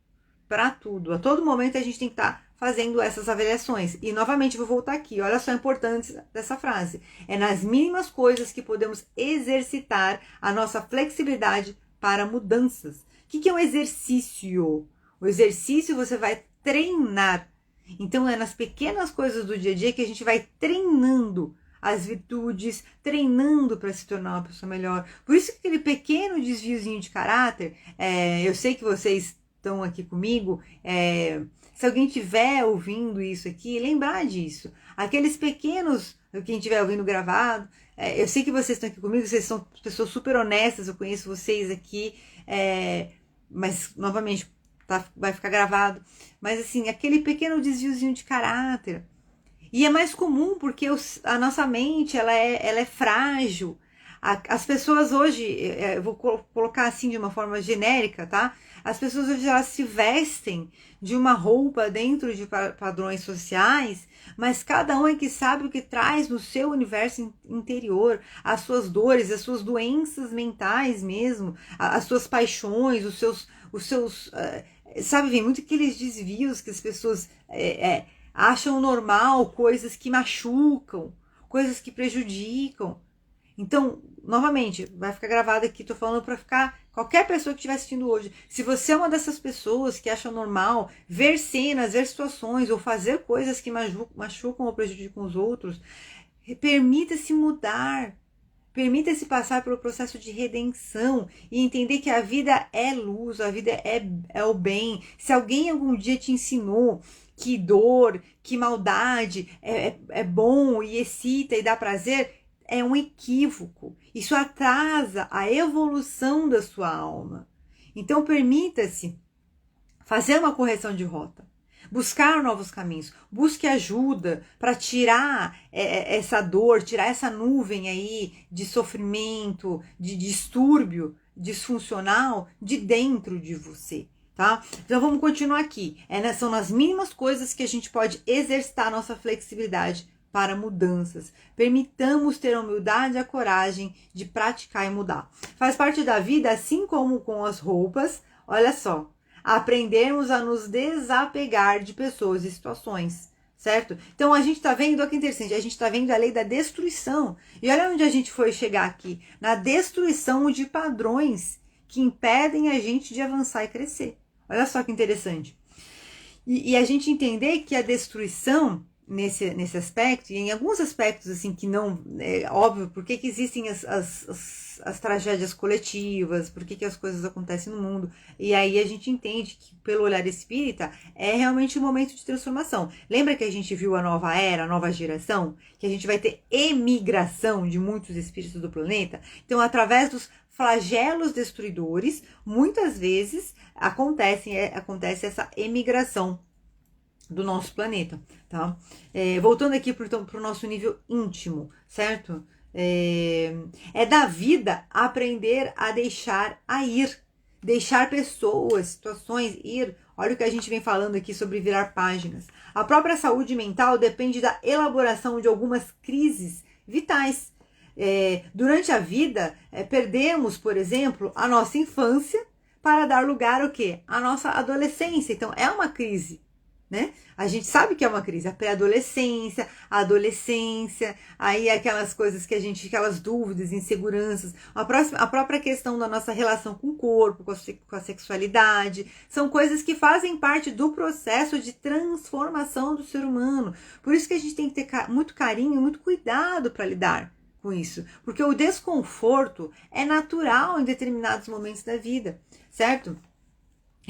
Pra tudo. A todo momento a gente tem que estar fazendo essas avaliações. E, novamente, vou voltar aqui. Olha só a importância dessa frase. É nas mínimas coisas que podemos exercitar a nossa flexibilidade para mudanças. O que é um exercício? O exercício você vai treinar. Então, é nas pequenas coisas do dia a dia que a gente vai treinando as virtudes, treinando para se tornar uma pessoa melhor. Por isso que aquele pequeno desviozinho de caráter, eu sei que vocês estão aqui comigo, se alguém estiver ouvindo isso aqui, lembrar disso. Aqueles pequenos, quem estiver ouvindo gravado, eu sei que vocês estão aqui comigo, vocês são pessoas super honestas, eu conheço vocês aqui, mas, novamente, vai ficar gravado. Mas, assim, aquele pequeno desviozinho de caráter. E é mais comum porque a nossa mente, ela é frágil. As pessoas hoje, eu vou colocar assim de uma forma genérica, tá? As pessoas hoje, elas se vestem de uma roupa dentro de padrões sociais, mas cada um é que sabe o que traz no seu universo interior, as suas dores, as suas doenças mentais mesmo, as suas paixões, os seus sabe, vem muito aqueles desvios que as pessoas acham normal, coisas que machucam, coisas que prejudicam. Então, novamente, vai ficar gravado aqui, tô falando para ficar qualquer pessoa que estiver assistindo hoje. Se você é uma dessas pessoas que acha normal ver cenas, ver situações ou fazer coisas que machucam ou prejudicam os outros, permita-se mudar. Permita-se passar pelo processo de redenção e entender que a vida é luz, a vida é o bem. Se alguém algum dia te ensinou que dor, que maldade é bom e excita e dá prazer, é um equívoco. Isso atrasa a evolução da sua alma. Então, permita-se fazer uma correção de rota. Buscar novos caminhos, busque ajuda para tirar essa dor, tirar essa nuvem aí de sofrimento, de distúrbio disfuncional de dentro de você, tá? Então vamos continuar aqui. São nas mínimas coisas que a gente pode exercitar a nossa flexibilidade para mudanças. Permitamos ter a humildade e a coragem de praticar e mudar. Faz parte da vida, assim como com as roupas, olha só. Aprendermos a nos desapegar de pessoas e situações, certo? Então a gente tá vendo, olha que interessante, a gente tá vendo a lei da destruição. E olha onde a gente foi chegar aqui, na destruição de padrões que impedem a gente de avançar e crescer. Olha só que interessante. E a gente entender que a destruição nesse aspecto, e em alguns aspectos assim que não, é óbvio, por que existem as tragédias coletivas, por que as coisas acontecem no mundo, e aí a gente entende que pelo olhar espírita é realmente um momento de transformação. Lembra que a gente viu a nova era, a nova geração, que a gente vai ter emigração de muitos espíritos do planeta? Então, através dos flagelos destruidores, muitas vezes acontece essa emigração do nosso planeta, tá? Voltando aqui pro nosso nível íntimo, certo? É da vida aprender a deixar ir, deixar pessoas, situações ir. Olha o que a gente vem falando aqui sobre virar páginas. A própria saúde mental depende da elaboração de algumas crises vitais. Durante a vida, perdemos, por exemplo, a nossa infância para dar lugar ao quê? À nossa adolescência. Então, é uma crise, né? A gente sabe que é uma crise, a pré-adolescência, a adolescência, aí aquelas coisas que aquelas dúvidas, inseguranças, a própria questão da nossa relação com o corpo, com a sexualidade, são coisas que fazem parte do processo de transformação do ser humano. Por isso que a gente tem que ter muito carinho, muito cuidado para lidar com isso, porque o desconforto é natural em determinados momentos da vida, certo?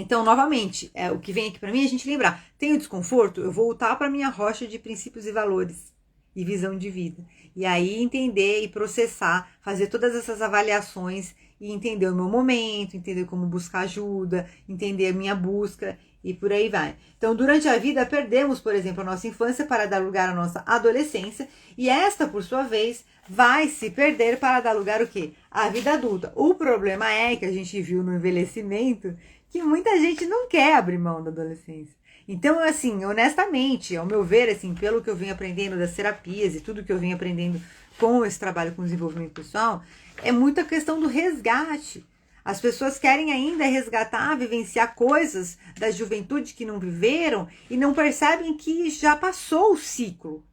Então, novamente, o que vem aqui para mim é a gente lembrar, tem o desconforto, eu vou voltar para minha rocha de princípios e valores e visão de vida. E aí entender e processar, fazer todas essas avaliações e entender o meu momento, entender como buscar ajuda, entender a minha busca e por aí vai. Então, durante a vida, perdemos, por exemplo, a nossa infância para dar lugar à nossa adolescência e esta, por sua vez, vai se perder para dar lugar o quê? À vida adulta. O problema é que a gente viu no envelhecimento que muita gente não quer abrir mão da adolescência. Então, assim, honestamente, ao meu ver, assim, pelo que eu venho aprendendo das terapias e tudo que eu venho aprendendo com esse trabalho com desenvolvimento pessoal, é muita questão do resgate. As pessoas querem ainda resgatar, vivenciar coisas da juventude que não viveram e não percebem que já passou o ciclo.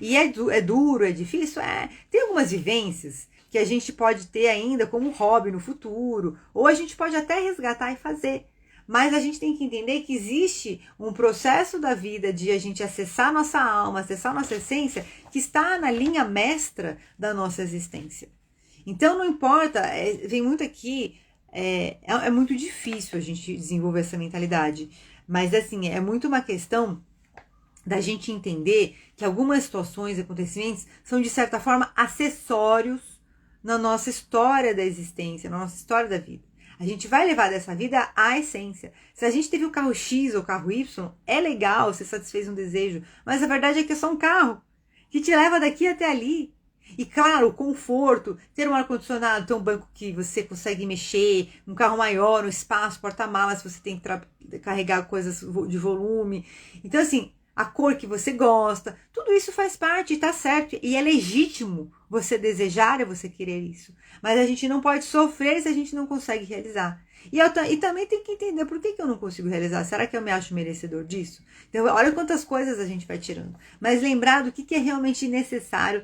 E é duro, é difícil? Tem algumas vivências que a gente pode ter ainda como hobby no futuro, ou a gente pode até resgatar e fazer. Mas a gente tem que entender que existe um processo da vida de a gente acessar nossa alma, acessar nossa essência, que está na linha mestra da nossa existência. Então não importa, vem muito aqui, é muito difícil a gente desenvolver essa mentalidade, mas assim, é muito uma questão da gente entender que algumas situações e acontecimentos são de certa forma acessórios na nossa história da existência, na nossa história da vida. A gente vai levar dessa vida a essência. Se a gente teve o carro X ou o carro Y, é legal, você satisfez um desejo, mas a verdade é que é só um carro que te leva daqui até ali. E claro, o conforto, ter um ar-condicionado, ter um banco que você consegue mexer, um carro maior, um espaço, porta-malas, você tem que carregar coisas de volume. Então assim, a cor que você gosta, tudo isso faz parte e tá certo. E é legítimo você desejar e você querer isso. Mas a gente não pode sofrer se a gente não consegue realizar. E também tem que entender por que eu não consigo realizar. Será que eu me acho merecedor disso? Então, olha quantas coisas a gente vai tirando. Mas lembrar do que é realmente necessário.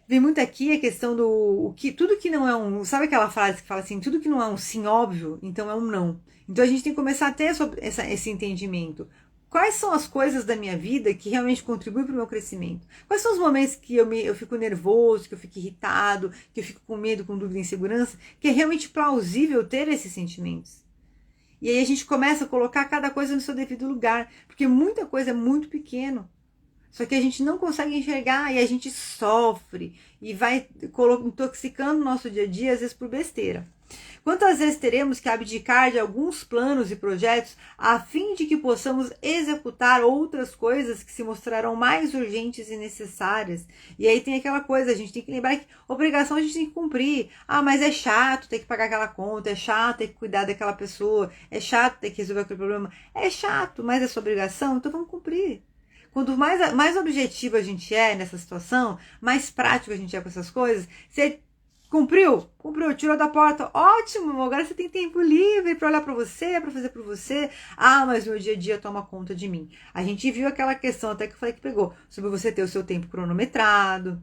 Vem muito aqui a questão tudo que não é um... Sabe aquela frase que fala assim, tudo que não é um sim óbvio, então é um não. Então a gente tem que começar a ter esse entendimento. Quais são as coisas da minha vida que realmente contribuem para o meu crescimento? Quais são os momentos que eu fico nervoso, que eu fico irritado, que eu fico com medo, com dúvida e insegurança, que é realmente plausível ter esses sentimentos? E aí a gente começa a colocar cada coisa no seu devido lugar, porque muita coisa é muito pequeno. Só que a gente não consegue enxergar e a gente sofre e vai intoxicando o nosso dia a dia, às vezes por besteira. Quantas vezes teremos que abdicar de alguns planos e projetos a fim de que possamos executar outras coisas que se mostrarão mais urgentes e necessárias? E aí tem aquela coisa, a gente tem que lembrar que obrigação a gente tem que cumprir. Mas é chato ter que pagar aquela conta, é chato ter que cuidar daquela pessoa, é chato ter que resolver aquele problema. É chato, mas é sua obrigação, então vamos cumprir. Quanto mais objetivo a gente é nessa situação, mais prático a gente é com essas coisas, você cumpriu, tirou da porta, ótimo, agora você tem tempo livre para olhar para você, para fazer por você. Mas o meu dia a dia toma conta de mim. A gente viu aquela questão até que eu falei que pegou, sobre você ter o seu tempo cronometrado.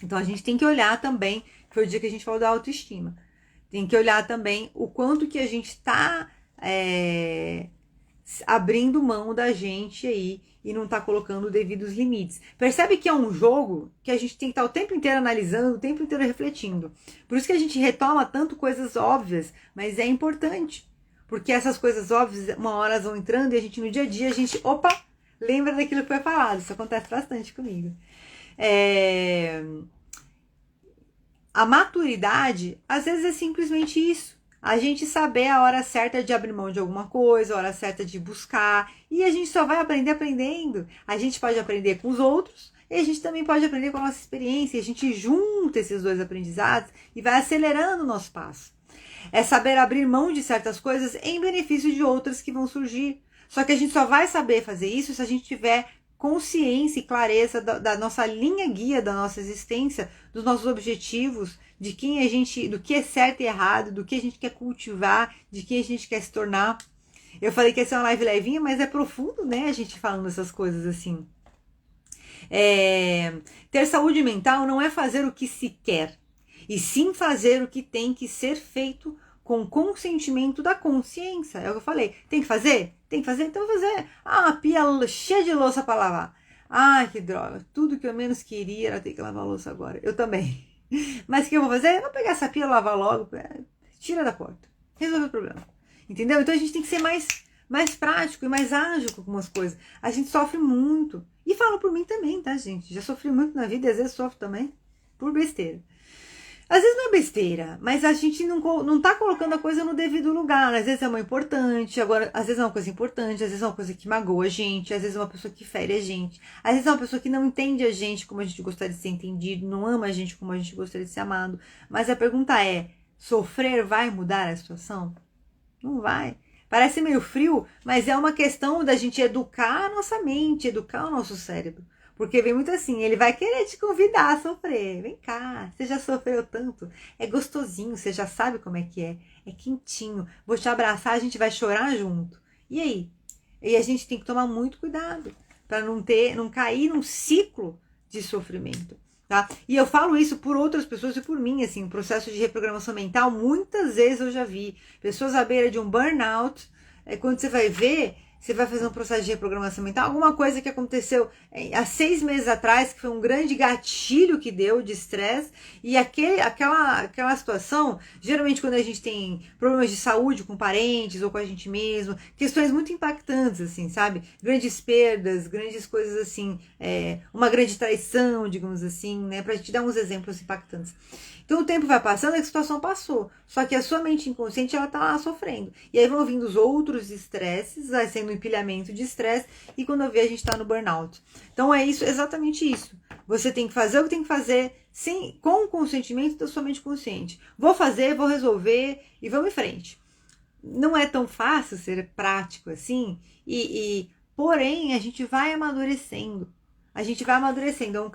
Então a gente tem que olhar também, foi o dia que a gente falou da autoestima, tem que olhar também o quanto que a gente está abrindo mão da gente aí e não tá colocando devidos limites. Percebe que é um jogo que a gente tem que estar o tempo inteiro analisando, o tempo inteiro refletindo. Por isso que a gente retoma tanto coisas óbvias, mas é importante. Porque essas coisas óbvias, uma hora elas vão entrando e a gente no dia a dia, a gente, lembra daquilo que foi falado. Isso acontece bastante comigo. A maturidade, às vezes, é simplesmente isso. A gente saber a hora certa de abrir mão de alguma coisa, a hora certa de buscar. E a gente só vai aprender aprendendo. A gente pode aprender com os outros e a gente também pode aprender com a nossa experiência. E a gente junta esses dois aprendizados e vai acelerando o nosso passo. É saber abrir mão de certas coisas em benefício de outras que vão surgir. Só que a gente só vai saber fazer isso se a gente tiver consciência e clareza da nossa linha guia da nossa existência, dos nossos objetivos, de quem a gente, do que é certo e errado, do que a gente quer cultivar, de quem a gente quer se tornar. Eu falei que ia ser uma live levinha, mas é profundo, né? A gente falando essas coisas assim. Ter saúde mental não é fazer o que se quer, e sim fazer o que tem que ser feito com consentimento da consciência. É o que eu falei. Tem que fazer? Tem que fazer? Então vou fazer. Ah, a pia cheia de louça para lavar. Ai, que droga. Tudo que eu menos queria era ter que lavar a louça agora. Eu também. Mas o que eu vou fazer? Eu vou pegar essa pia e lavar logo. Tira da porta. Resolve o problema. Entendeu? Então a gente tem que ser mais prático e mais ágil com algumas coisas. A gente sofre muito. E falo por mim também, tá, gente? Já sofri muito na vida e às vezes sofro também por besteira. Às vezes não é besteira, mas a gente não tá colocando a coisa no devido lugar. Às vezes é uma importante, agora, às vezes é uma coisa importante, às vezes é uma coisa que magoa a gente, às vezes é uma pessoa que fere a gente, às vezes é uma pessoa que não entende a gente como a gente gostaria de ser entendido, não ama a gente como a gente gostaria de ser amado. Mas a pergunta é, sofrer vai mudar a situação? Não vai. Parece meio frio, mas é uma questão da gente educar a nossa mente, educar o nosso cérebro. Porque vem muito assim, ele vai querer te convidar a sofrer. Vem cá, você já sofreu tanto. É gostosinho, você já sabe como é que é. É quentinho. Vou te abraçar, a gente vai chorar junto. E aí? E a gente tem que tomar muito cuidado para não cair num ciclo de sofrimento. Tá? E eu falo isso por outras pessoas e por mim, assim, o processo de reprogramação mental, muitas vezes eu já vi pessoas à beira de um burnout, quando você vai ver, você vai fazer um processo de reprogramação mental, alguma coisa que aconteceu há 6 meses atrás, que foi um grande gatilho que deu de estresse, e aquela situação, geralmente quando a gente tem problemas de saúde com parentes ou com a gente mesmo, questões muito impactantes, assim, sabe? Grandes perdas, grandes coisas assim, uma grande traição, digamos assim, né? Pra gente dar uns exemplos impactantes. Então o tempo vai passando e a situação passou. Só que a sua mente inconsciente, ela tá lá sofrendo. E aí vão vindo os outros estresses, vai sendo um empilhamento de estresse, e quando eu ver a gente tá no burnout. Então é isso, exatamente isso. Você tem que fazer o que tem que fazer com o consentimento da sua mente consciente. Vou fazer, vou resolver e vamos em frente. Não é tão fácil ser prático assim, porém a gente vai amadurecendo. A gente vai amadurecendo,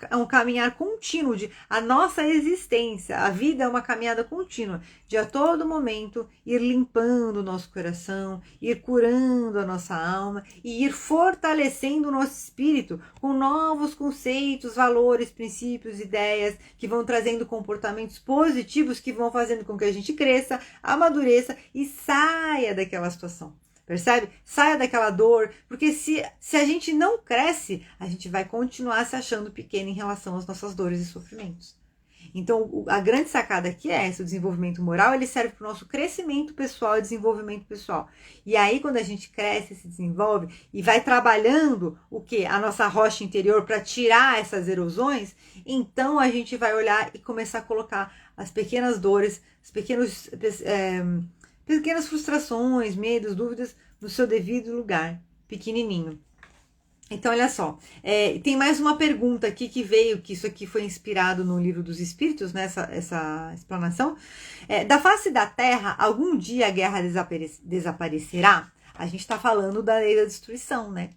é um caminhar contínuo a nossa existência, a vida é uma caminhada contínua, de a todo momento ir limpando o nosso coração, ir curando a nossa alma e ir fortalecendo o nosso espírito com novos conceitos, valores, princípios, ideias que vão trazendo comportamentos positivos que vão fazendo com que a gente cresça, amadureça e saia daquela situação. Percebe? Saia daquela dor, porque se a gente não cresce, a gente vai continuar se achando pequeno em relação às nossas dores e sofrimentos. Então, a grande sacada aqui é esse, o desenvolvimento moral, ele serve para o nosso crescimento pessoal e desenvolvimento pessoal. E aí, quando a gente cresce, se desenvolve e vai trabalhando o quê? A nossa rocha interior para tirar essas erosões, então a gente vai olhar e começar a colocar as pequenas dores, as pequenas frustrações, medos, dúvidas no seu devido lugar, pequenininho. Então, olha só, tem mais uma pergunta aqui que veio, que isso aqui foi inspirado no Livro dos Espíritos, né, essa explanação. Da face da Terra, algum dia a guerra desaparecerá? A gente está falando da lei da destruição, né?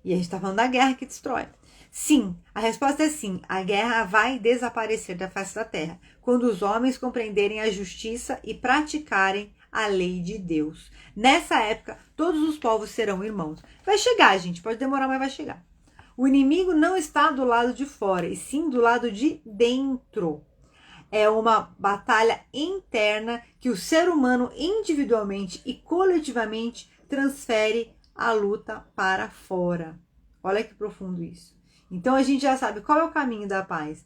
E a gente está falando da guerra que destrói. Sim, a resposta é sim, a guerra vai desaparecer da face da Terra, quando os homens compreenderem a justiça e praticarem a lei de Deus. Nessa época, todos os povos serão irmãos. Vai chegar, gente, pode demorar, mas vai chegar. O inimigo não está do lado de fora, e sim do lado de dentro. É uma batalha interna que o ser humano individualmente e coletivamente transfere a luta para fora. Olha que profundo isso. Então a gente já sabe qual é o caminho da paz.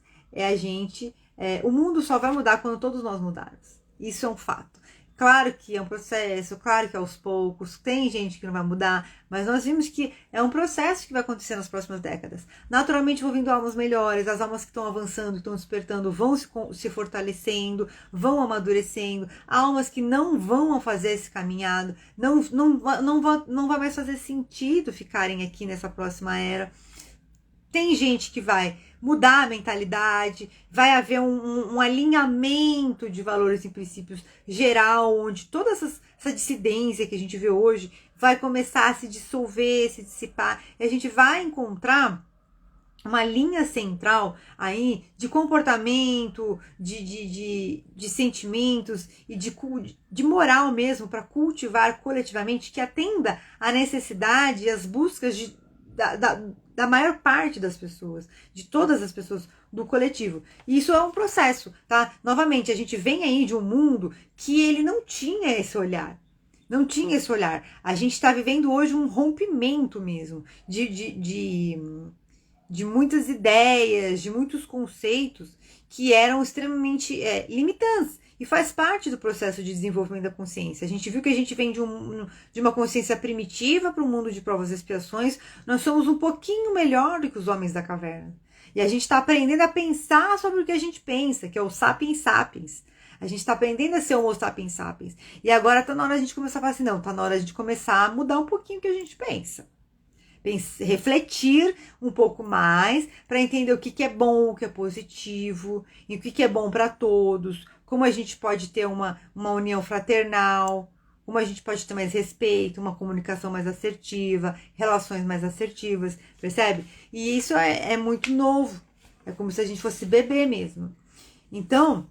O mundo só vai mudar quando todos nós mudarmos. Isso é um fato. Claro que é um processo, claro que aos poucos, tem gente que não vai mudar, mas nós vimos que é um processo que vai acontecer nas próximas décadas. Naturalmente vão vindo almas melhores, as almas que estão avançando, estão despertando, vão se fortalecendo, vão amadurecendo, almas que não vão fazer esse caminhado, não vai mais fazer sentido ficarem aqui nessa próxima era. Tem gente que vai mudar a mentalidade, vai haver um alinhamento de valores e princípios geral, onde toda essa dissidência que a gente vê hoje vai começar a se dissolver, se dissipar, e a gente vai encontrar uma linha central aí de comportamento, de sentimentos e de moral mesmo, para cultivar coletivamente, que atenda à necessidade e às buscas da maior parte das pessoas, de todas as pessoas do coletivo. E isso é um processo, tá? Novamente, a gente vem aí de um mundo que ele não tinha esse olhar. Não tinha esse olhar. A gente está vivendo hoje um rompimento mesmo de muitas ideias, de muitos conceitos que eram extremamente limitantes. E faz parte do processo de desenvolvimento da consciência. A gente viu que a gente vem de uma consciência primitiva para um mundo de provas e expiações. Nós somos um pouquinho melhor do que os homens da caverna. E a gente está aprendendo a pensar sobre o que a gente pensa, que é o sapiens sapiens. A gente está aprendendo a ser homo sapiens sapiens. E agora está na hora de a gente começar a falar assim, não, está na hora de a gente começar a mudar um pouquinho o que a gente pensa. Refletir um pouco mais para entender o que é bom, o que é positivo, e o que é bom para todos, como a gente pode ter uma união fraternal, como a gente pode ter mais respeito, uma comunicação mais assertiva, relações mais assertivas, percebe? E isso é muito novo, é como se a gente fosse bebê mesmo. Então,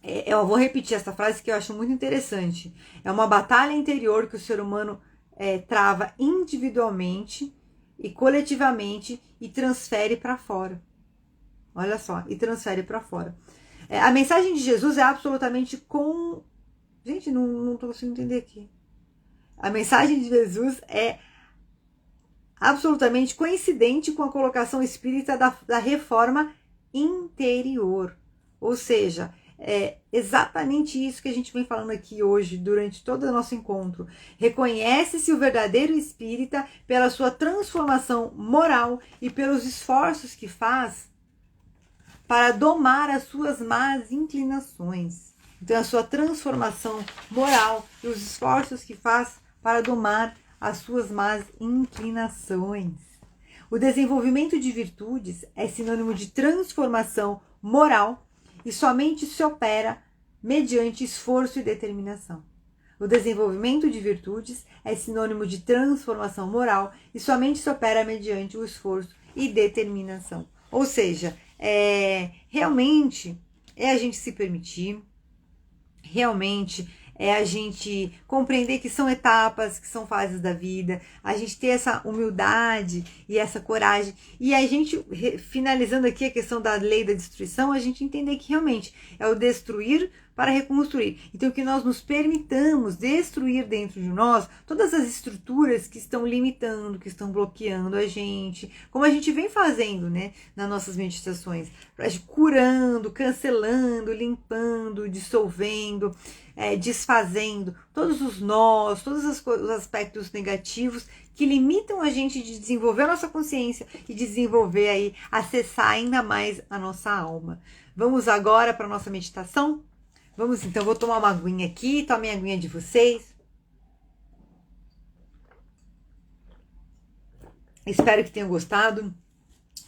eu vou repetir essa frase que eu acho muito interessante. É uma batalha interior que o ser humano trava individualmente e coletivamente e transfere para fora. Olha só, e transfere para fora. A mensagem de Jesus é absolutamente Gente, não tô conseguindo entender aqui. A mensagem de Jesus é absolutamente coincidente com a colocação espírita da reforma interior. Ou seja, é exatamente isso que a gente vem falando aqui hoje, durante todo o nosso encontro. Reconhece-se o verdadeiro espírita pela sua transformação moral e pelos esforços que faz para domar as suas más inclinações. Então, a sua transformação moral e os esforços que faz para domar as suas más inclinações. O desenvolvimento de virtudes é sinônimo de transformação moral e somente se opera mediante esforço e determinação. O desenvolvimento de virtudes é sinônimo de transformação moral e somente se opera mediante o esforço e determinação. Ou seja, realmente é a gente se permitir, realmente é a gente compreender que são etapas, que são fases da vida, a gente ter essa humildade e essa coragem, e a gente, finalizando aqui a questão da lei da destruição, a gente entender que realmente é o destruir para reconstruir. Então, que nós nos permitamos destruir dentro de nós todas as estruturas que estão limitando, que estão bloqueando a gente, como a gente vem fazendo, né, nas nossas meditações, curando, cancelando, limpando, dissolvendo, desfazendo todos os nós, todos os aspectos negativos que limitam a gente de desenvolver a nossa consciência e desenvolver aí, acessar ainda mais a nossa alma. Vamos agora para a nossa meditação? Vamos então, vou tomar uma aguinha aqui, tomem a aguinha de vocês. Espero que tenham gostado.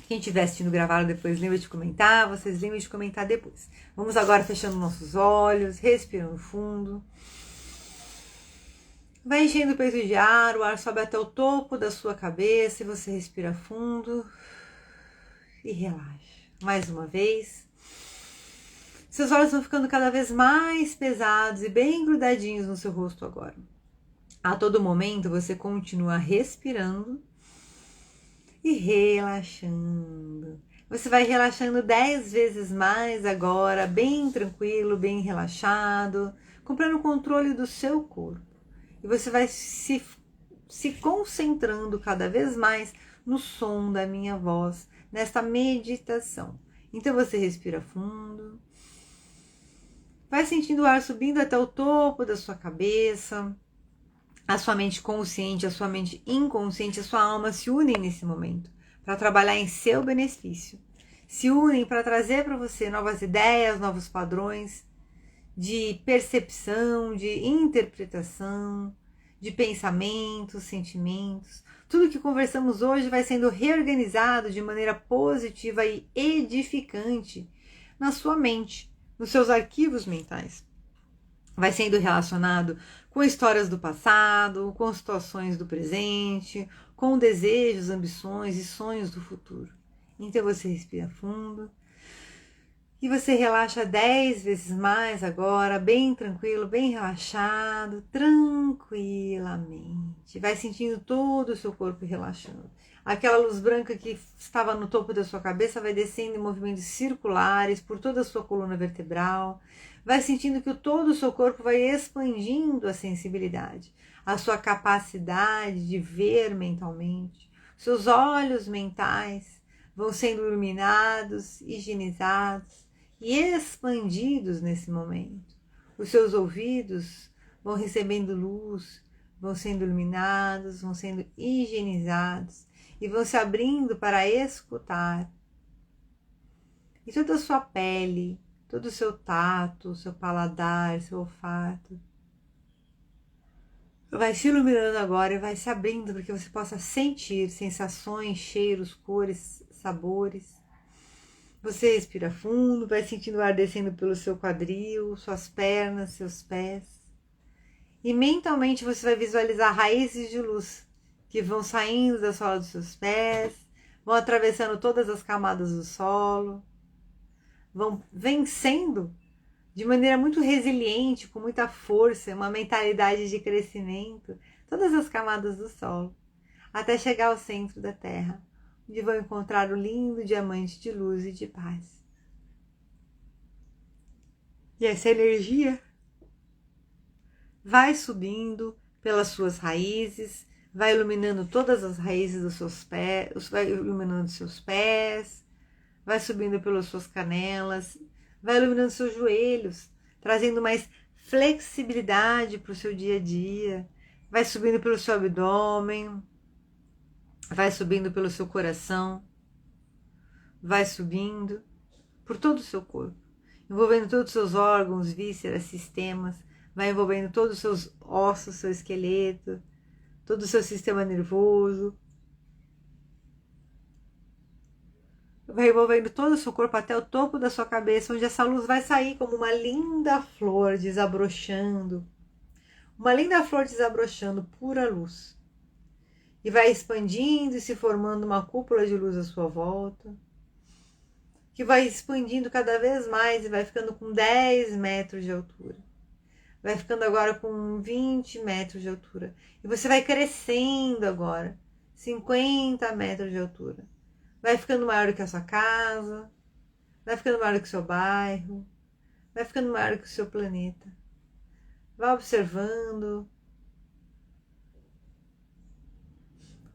Quem estiver assistindo gravado depois, lembra de comentar, vocês lembram de comentar depois. Vamos agora fechando nossos olhos, respirando fundo. Vai enchendo o peito de ar, o ar sobe até o topo da sua cabeça e você respira fundo e relaxa. Mais uma vez. Seus olhos vão ficando cada vez mais pesados e bem grudadinhos no seu rosto agora. A todo momento você continua respirando e relaxando. Você vai relaxando 10 vezes mais agora, bem tranquilo, bem relaxado, comprando o controle do seu corpo. E você vai se concentrando cada vez mais no som da minha voz, nesta meditação. Então você respira fundo. Vai sentindo o ar subindo até o topo da sua cabeça. A sua mente consciente, a sua mente inconsciente, a sua alma se unem nesse momento para trabalhar em seu benefício. Se unem para trazer para você novas ideias, novos padrões de percepção, de interpretação, de pensamentos, sentimentos. Tudo que conversamos hoje vai sendo reorganizado de maneira positiva e edificante na sua mente, nos seus arquivos mentais. Vai sendo relacionado com histórias do passado, com situações do presente, com desejos, ambições e sonhos do futuro. Então você respira fundo e você relaxa 10 vezes mais agora, bem tranquilo, bem relaxado, tranquilamente. Vai sentindo todo o seu corpo relaxando. Aquela luz branca que estava no topo da sua cabeça vai descendo em movimentos circulares por toda a sua coluna vertebral. Vai sentindo que todo o seu corpo vai expandindo a sensibilidade, a sua capacidade de ver mentalmente. Seus olhos mentais vão sendo iluminados, higienizados e expandidos nesse momento. Os seus ouvidos vão recebendo luz, vão sendo iluminados, vão sendo higienizados e vão se abrindo para escutar. E toda a sua pele, todo o seu tato, seu paladar, seu olfato vai se iluminando agora e vai se abrindo para que você possa sentir sensações, cheiros, cores, sabores. Você respira fundo, vai sentindo o ar descendo pelo seu quadril, suas pernas, seus pés. E mentalmente você vai visualizar raízes de luz que vão saindo da sola dos seus pés, vão atravessando todas as camadas do solo, vão vencendo de maneira muito resiliente, com muita força, uma mentalidade de crescimento, todas as camadas do solo, até chegar ao centro da Terra, onde vão encontrar o lindo diamante de luz e de paz. E essa energia vai subindo pelas suas raízes, vai iluminando todas as raízes dos seus pés, vai iluminando seus pés, vai subindo pelas suas canelas, vai iluminando seus joelhos, trazendo mais flexibilidade para o seu dia a dia, vai subindo pelo seu abdômen, vai subindo pelo seu coração, vai subindo por todo o seu corpo, envolvendo todos os seus órgãos, vísceras, sistemas, vai envolvendo todos os seus ossos, seu esqueleto, todo o seu sistema nervoso, vai envolvendo todo o seu corpo até o topo da sua cabeça, onde essa luz vai sair como uma linda flor desabrochando, pura luz. E vai expandindo e se formando uma cúpula de luz à sua volta, que vai expandindo cada vez mais e vai ficando com 10 metros de altura. Vai ficando agora com 20 metros de altura. E você vai crescendo agora, 50 metros de altura. Vai ficando maior do que a sua casa, vai ficando maior do que o seu bairro, vai ficando maior do que o seu planeta. Vai observando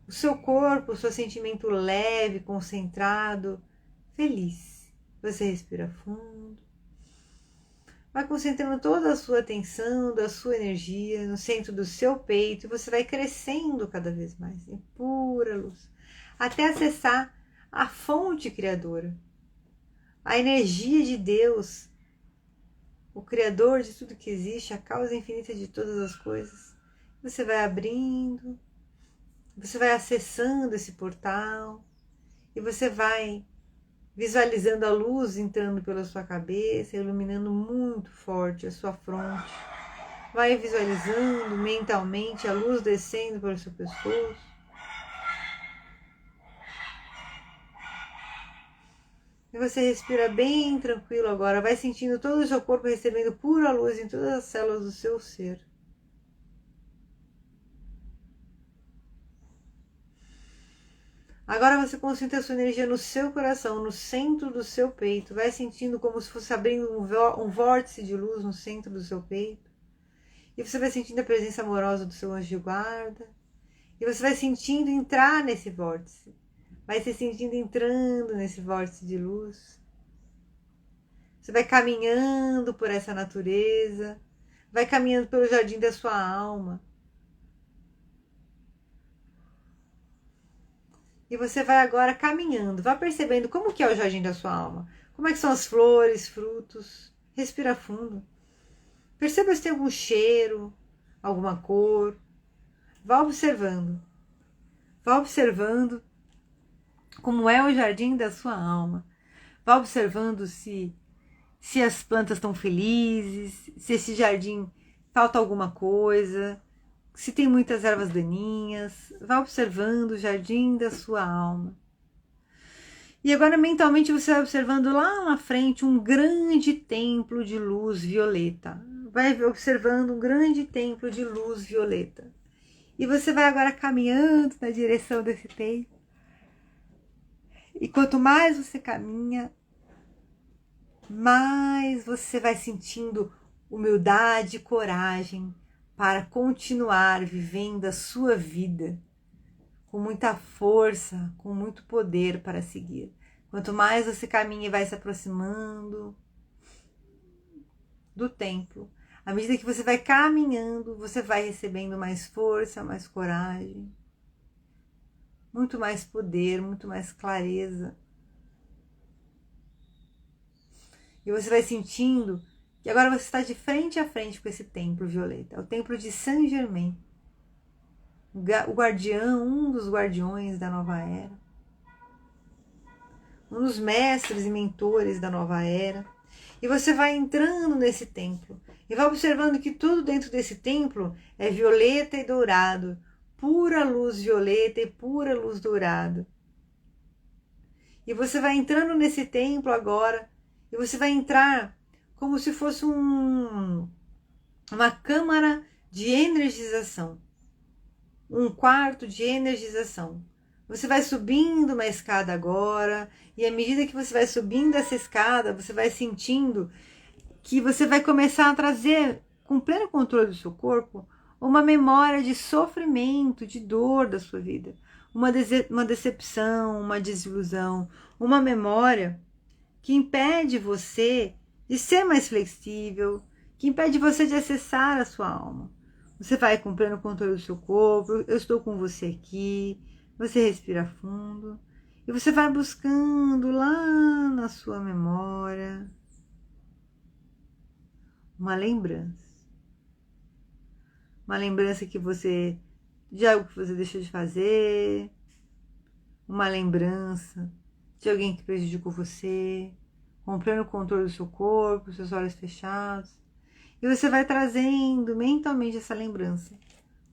o seu corpo, o seu sentimento leve, concentrado, feliz. Você respira fundo. Vai concentrando toda a sua atenção, da sua energia no centro do seu peito e você vai crescendo cada vez mais em pura luz, até acessar a fonte criadora, a energia de Deus, o Criador de tudo que existe, a causa infinita de todas as coisas. Você vai abrindo, você vai acessando esse portal e você vai visualizando a luz entrando pela sua cabeça, iluminando muito forte a sua fronte. Vai visualizando mentalmente a luz descendo pelo seu pescoço. E você respira bem tranquilo agora, vai sentindo todo o seu corpo recebendo pura luz em todas as células do seu ser. Agora você concentra a sua energia no seu coração, no centro do seu peito. Vai sentindo como se fosse abrindo um vórtice de luz no centro do seu peito. E você vai sentindo a presença amorosa do seu anjo de guarda. E você vai sentindo entrar nesse vórtice. Vai se sentindo entrando nesse vórtice de luz. Você vai caminhando por essa natureza. Vai caminhando pelo jardim da sua alma. E você vai agora caminhando, vai percebendo como que é o jardim da sua alma. Como é que são as flores, frutos. Respira fundo. Perceba se tem algum cheiro, alguma cor. Vá observando. Vá observando como é o jardim da sua alma. Vá observando se as plantas estão felizes, se esse jardim falta alguma coisa, se tem muitas ervas daninhas. Vá observando o jardim da sua alma. E agora mentalmente você vai observando lá na frente um grande templo de luz violeta. Vai observando um grande templo de luz violeta. E você vai agora caminhando na direção desse templo. E quanto mais você caminha, mais você vai sentindo humildade e coragem para continuar vivendo a sua vida com muita força, com muito poder para seguir. Quanto mais você caminha e vai se aproximando do templo, à medida que você vai caminhando, você vai recebendo mais força, mais coragem, muito mais poder, muito mais clareza. E você vai sentindo que agora você está de frente a frente com esse templo violeta. É o templo de Saint-Germain. O guardião, um dos guardiões da nova era. Um dos mestres e mentores da nova era. E você vai entrando nesse templo. E vai observando que tudo dentro desse templo é violeta e dourado. Pura luz violeta e pura luz dourada. E você vai entrando nesse templo agora. E você vai entrar como se fosse uma câmara de energização. Um quarto de energização. Você vai subindo uma escada agora, e à medida que você vai subindo essa escada, você vai sentindo que você vai começar a trazer, com pleno controle do seu corpo, uma memória de sofrimento, de dor da sua vida. Uma decepção, uma desilusão, uma memória que impede você de ser mais flexível, que impede você de acessar a sua alma. Você vai com pleno controle do seu corpo, eu estou com você aqui, você respira fundo e você vai buscando lá na sua memória uma lembrança. Uma lembrança que você, de algo que você deixou de fazer, uma lembrança de alguém que prejudicou você, com pleno controle do seu corpo, seus olhos fechados. E você vai trazendo mentalmente essa lembrança.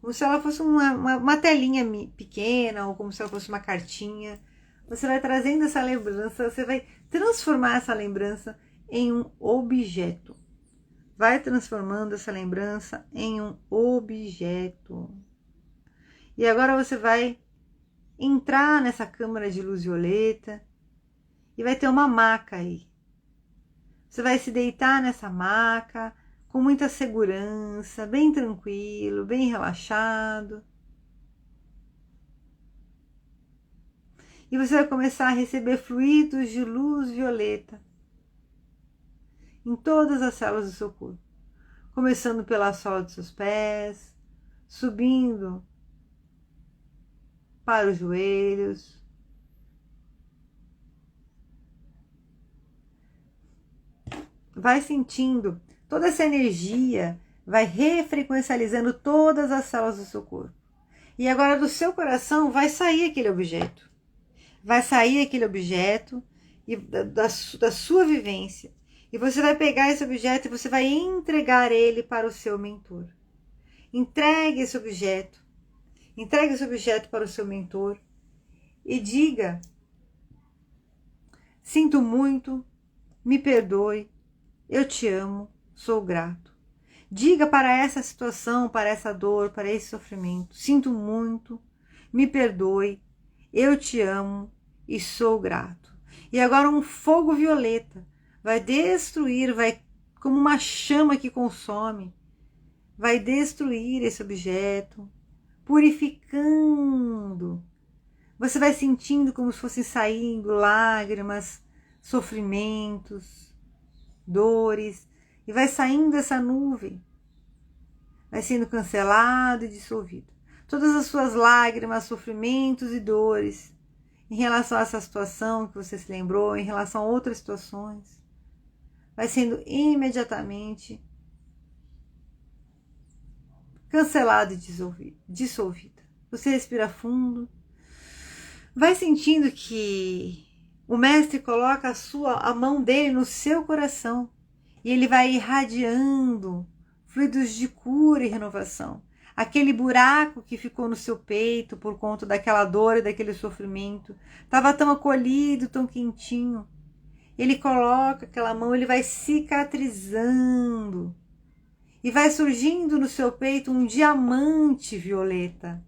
Como se ela fosse uma telinha pequena, ou como se ela fosse uma cartinha. Você vai trazendo essa lembrança, você vai transformar essa lembrança em um objeto. Vai transformando essa lembrança em um objeto. E agora você vai entrar nessa câmara de luz violeta e vai ter uma maca aí. Você vai se deitar nessa maca com muita segurança, bem tranquilo, bem relaxado. E você vai começar a receber fluidos de luz violeta em todas as células do seu corpo. Começando pela sola dos seus pés, subindo para os joelhos. Vai sentindo toda essa energia, vai refrequencializando todas as células do seu corpo. E agora do seu coração vai sair aquele objeto. Vai sair aquele objeto e da sua vivência. E você vai pegar esse objeto e você vai entregar ele para o seu mentor. Entregue esse objeto. Entregue esse objeto para o seu mentor e diga: sinto muito, me perdoe, eu te amo, sou grato. Diga para essa situação, para essa dor, para esse sofrimento: sinto muito, me perdoe, eu te amo e sou grato. E agora um fogo violeta vai destruir, vai como uma chama que consome, vai destruir esse objeto, purificando. Você vai sentindo como se fossem saindo lágrimas, sofrimentos, dores, e vai saindo essa nuvem, vai sendo cancelado e dissolvido. Todas as suas lágrimas, sofrimentos e dores em relação a essa situação que você se lembrou, em relação a outras situações, vai sendo imediatamente cancelada e dissolvida. Você respira fundo. Vai sentindo que o mestre coloca a mão dele no seu coração e ele vai irradiando fluidos de cura e renovação. Aquele buraco que ficou no seu peito por conta daquela dor e daquele sofrimento estava tão acolhido, tão quentinho. Ele coloca aquela mão, ele vai cicatrizando e vai surgindo no seu peito um diamante violeta.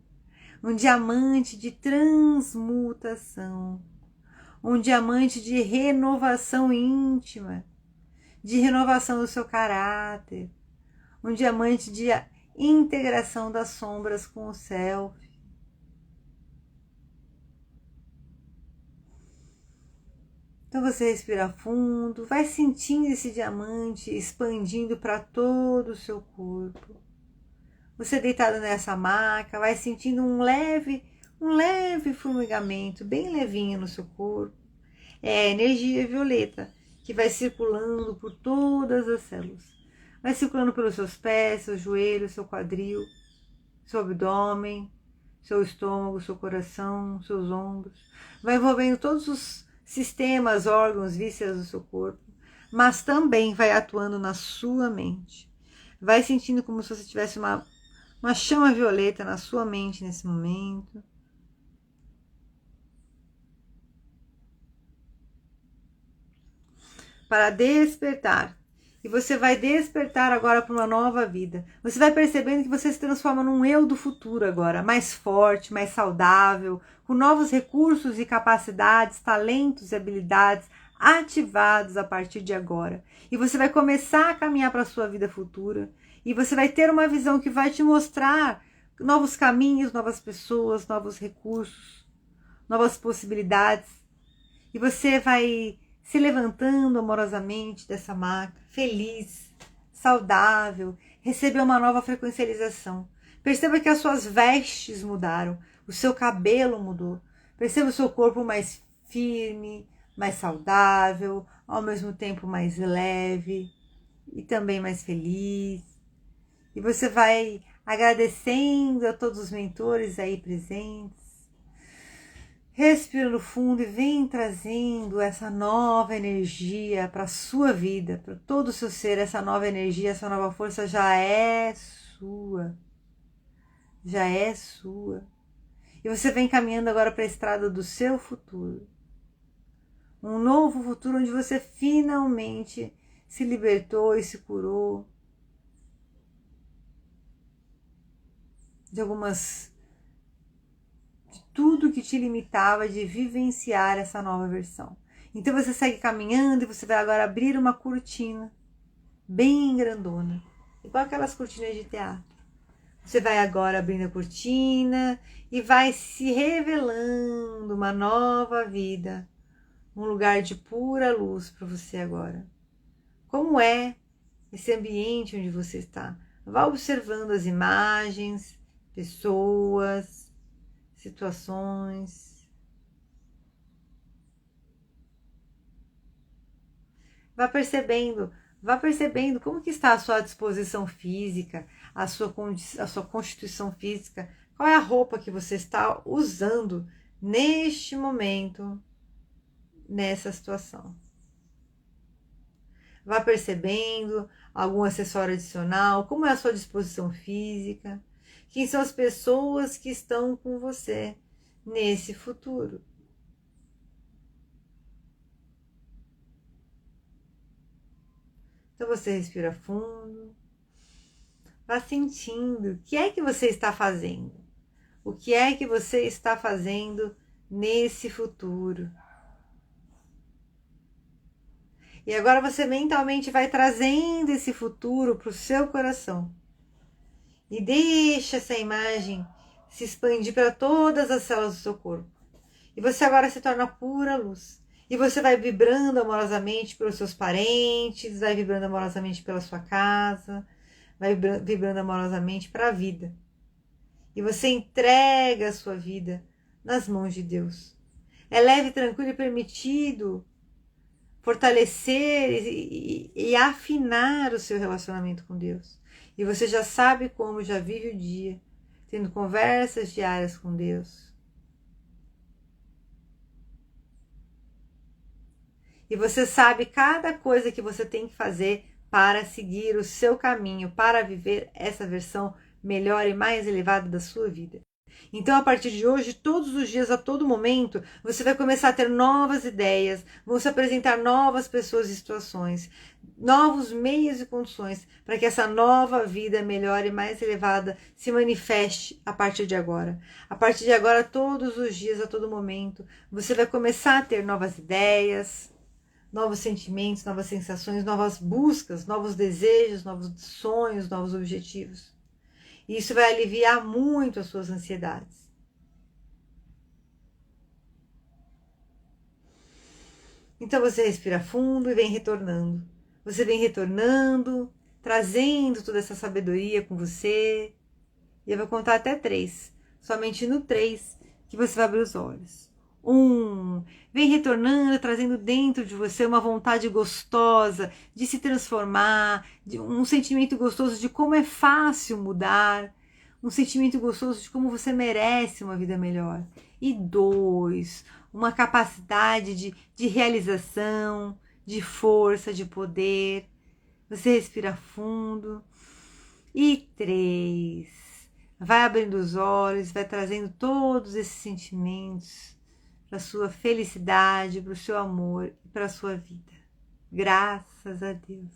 Um diamante de transmutação, um diamante de renovação íntima, de renovação do seu caráter, um diamante de integração das sombras com o self. Então você respira fundo, vai sentindo esse diamante expandindo para todo o seu corpo. Você deitado nessa maca, vai sentindo um leve formigamento, bem levinho no seu corpo. É a energia violeta que vai circulando por todas as células. Vai circulando pelos seus pés, seus joelhos, seu quadril, seu abdômen, seu estômago, seu coração, seus ombros. Vai envolvendo todos os sistemas, órgãos, vísceras do seu corpo, mas também vai atuando na sua mente. Vai sentindo como se você tivesse uma chama violeta na sua mente nesse momento. Para despertar. E você vai despertar agora para uma nova vida. Você vai percebendo que você se transforma num eu do futuro agora, mais forte, mais saudável, com novos recursos e capacidades, talentos e habilidades ativados a partir de agora. E você vai começar a caminhar para a sua vida futura. E você vai ter uma visão que vai te mostrar novos caminhos, novas pessoas, novos recursos, novas possibilidades. E você vai se levantando amorosamente dessa maca, feliz, saudável, recebeu uma nova frequencialização. Perceba que as suas vestes mudaram, o seu cabelo mudou. Perceba o seu corpo mais firme, mais saudável, ao mesmo tempo mais leve e também mais feliz. E você vai agradecendo a todos os mentores aí presentes. Respira no fundo e vem trazendo essa nova energia para a sua vida, para todo o seu ser. Essa nova energia, essa nova força já é sua. Já é sua. E você vem caminhando agora para a estrada do seu futuro. Um novo futuro onde você finalmente se libertou e se curou de tudo que te limitava de vivenciar essa nova versão. Então você segue caminhando e você vai agora abrir uma cortina bem grandona, igual aquelas cortinas de teatro. Você vai agora abrindo a cortina e vai se revelando uma nova vida, um lugar de pura luz para você agora. Como é esse ambiente onde você está? Vá observando as imagens, pessoas, situações. Vá percebendo como que está a sua disposição física, a sua constituição física, qual é a roupa que você está usando neste momento, nessa situação. Vá percebendo algum acessório adicional, como é a sua disposição física, quem são as pessoas que estão com você nesse futuro. Então você respira fundo, vá sentindo o que é que você está fazendo, o que é que você está fazendo nesse futuro. E agora você mentalmente vai trazendo esse futuro para o seu coração. E deixa essa imagem se expandir para todas as células do seu corpo. E você agora se torna pura luz. E você vai vibrando amorosamente pelos seus parentes, vai vibrando amorosamente pela sua casa, vai vibrando amorosamente para a vida. E você entrega a sua vida nas mãos de Deus. É leve, tranquilo e permitido fortalecer e afinar o seu relacionamento com Deus. E você já sabe como, já vive o dia, tendo conversas diárias com Deus. E você sabe cada coisa que você tem que fazer para seguir o seu caminho, para viver essa versão melhor e mais elevada da sua vida. Então, a partir de hoje, todos os dias, a todo momento, você vai começar a ter novas ideias, vão se apresentar novas pessoas e situações, novos meios e condições para que essa nova vida melhor e mais elevada se manifeste a partir de agora. A partir de agora, todos os dias, a todo momento, você vai começar a ter novas ideias, novos sentimentos, novas sensações, novas buscas, novos desejos, novos sonhos, novos objetivos. E isso vai aliviar muito as suas ansiedades. Então você respira fundo e vem retornando. Você vem retornando, trazendo toda essa sabedoria com você. E eu vou contar até 3. Somente no 3 que você vai abrir os olhos. 1. Vem retornando, trazendo dentro de você uma vontade gostosa de se transformar, de um sentimento gostoso de como é fácil mudar, um sentimento gostoso de como você merece uma vida melhor. E 2. Uma capacidade de realização, de força, de poder. Você respira fundo. E 3. Vai abrindo os olhos, vai trazendo todos esses sentimentos para a sua felicidade, para o seu amor e para a sua vida. Graças a Deus.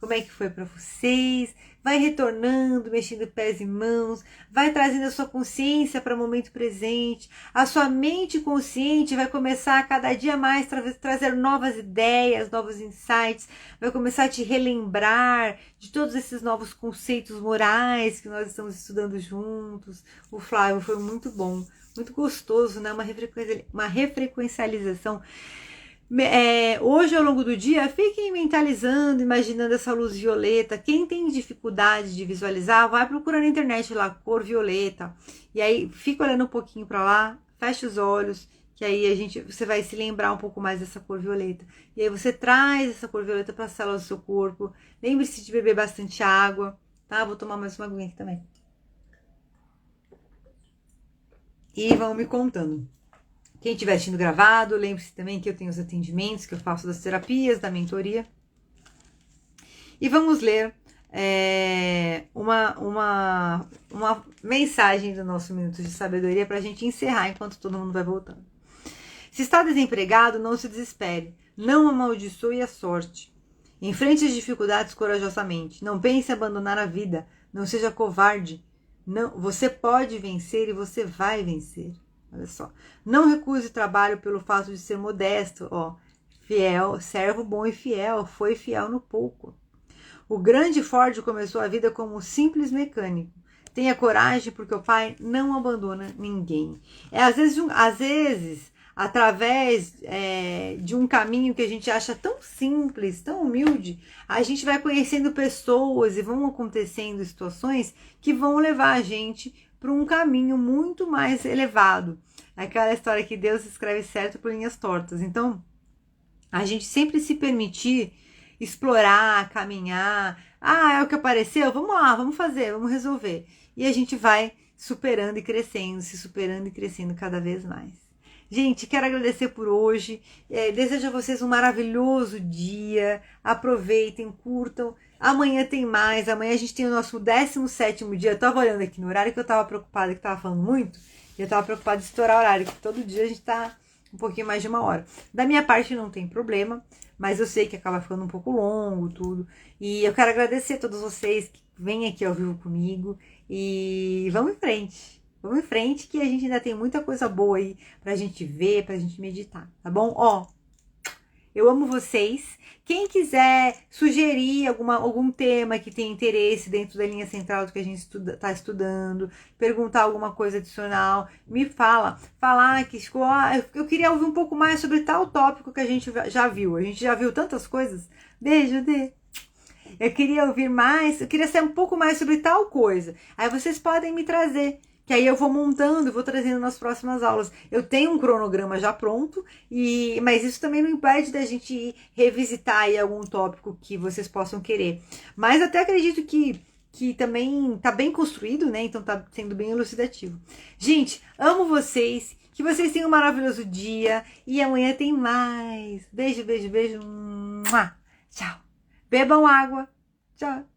Como é que foi para vocês? Vai retornando, mexendo pés e mãos, vai trazendo a sua consciência para o momento presente. A sua mente consciente vai começar a cada dia mais trazer novas ideias, novos insights, vai começar a te relembrar de todos esses novos conceitos morais que nós estamos estudando juntos. O Flávio foi muito bom. Muito gostoso, né? Uma refrequencialização. Hoje, ao longo do dia, fiquem mentalizando, imaginando essa luz violeta. Quem tem dificuldade de visualizar, vai procurar na internet lá, cor violeta. E aí, fica olhando um pouquinho para lá, fecha os olhos, que aí você vai se lembrar um pouco mais dessa cor violeta. E aí você traz essa cor violeta para as células do seu corpo. Lembre-se de beber bastante água, tá? Vou tomar mais uma aguinha aqui também. E vão me contando. Quem estiver assistindo gravado, lembre-se também que eu tenho os atendimentos que eu faço das terapias, da mentoria. E vamos ler uma mensagem do nosso Minuto de Sabedoria para a gente encerrar enquanto todo mundo vai voltando. Se está desempregado, não se desespere. Não amaldiçoe a sorte. Enfrente as dificuldades corajosamente. Não pense em abandonar a vida. Não seja covarde. Não, você pode vencer e você vai vencer. Olha só. Não recuse trabalho pelo fato de ser modesto. Fiel, servo bom e fiel, foi fiel no pouco. O grande Ford começou a vida como um simples mecânico. Tenha coragem, porque o pai não abandona ninguém. Às vezes através de um caminho que a gente acha tão simples, tão humilde, a gente vai conhecendo pessoas e vão acontecendo situações que vão levar a gente para um caminho muito mais elevado. Aquela história que Deus escreve certo por linhas tortas. Então, a gente sempre se permitir explorar, caminhar. É o que apareceu? Vamos lá, vamos fazer, vamos resolver. E a gente vai superando e crescendo, se superando e crescendo cada vez mais. Gente, quero agradecer por hoje, desejo a vocês um maravilhoso dia, aproveitem, curtam, amanhã tem mais, amanhã a gente tem o nosso 17º dia, eu tava olhando aqui no horário que eu tava preocupada, que tava falando muito, e eu tava preocupada de estourar o horário, que todo dia a gente tá um pouquinho mais de 1 hora. Da minha parte não tem problema, mas eu sei que acaba ficando um pouco longo, tudo, e eu quero agradecer a todos vocês que vêm aqui ao vivo comigo, e vamos em frente. Vamos em frente que a gente ainda tem muita coisa boa aí pra gente ver, pra gente meditar, tá bom? Eu amo vocês. Quem quiser sugerir algum tema que tem interesse dentro da linha central do que a gente tá estudando, perguntar alguma coisa adicional, me fala. Falar que ficou, eu queria ouvir um pouco mais sobre tal tópico que a gente já viu. A gente já viu tantas coisas. Beijo, Dê. Eu queria ouvir mais, eu queria saber um pouco mais sobre tal coisa. Aí vocês podem me trazer. que aí eu vou montando, vou trazendo nas próximas aulas. Eu tenho um cronograma já pronto, mas isso também não impede da gente ir revisitar aí algum tópico que vocês possam querer. Mas até acredito que também tá bem construído, né? Então tá sendo bem elucidativo. Gente, amo vocês, que vocês tenham um maravilhoso dia e amanhã tem mais. Beijo, beijo, beijo. Mua. Tchau. Bebam água. Tchau.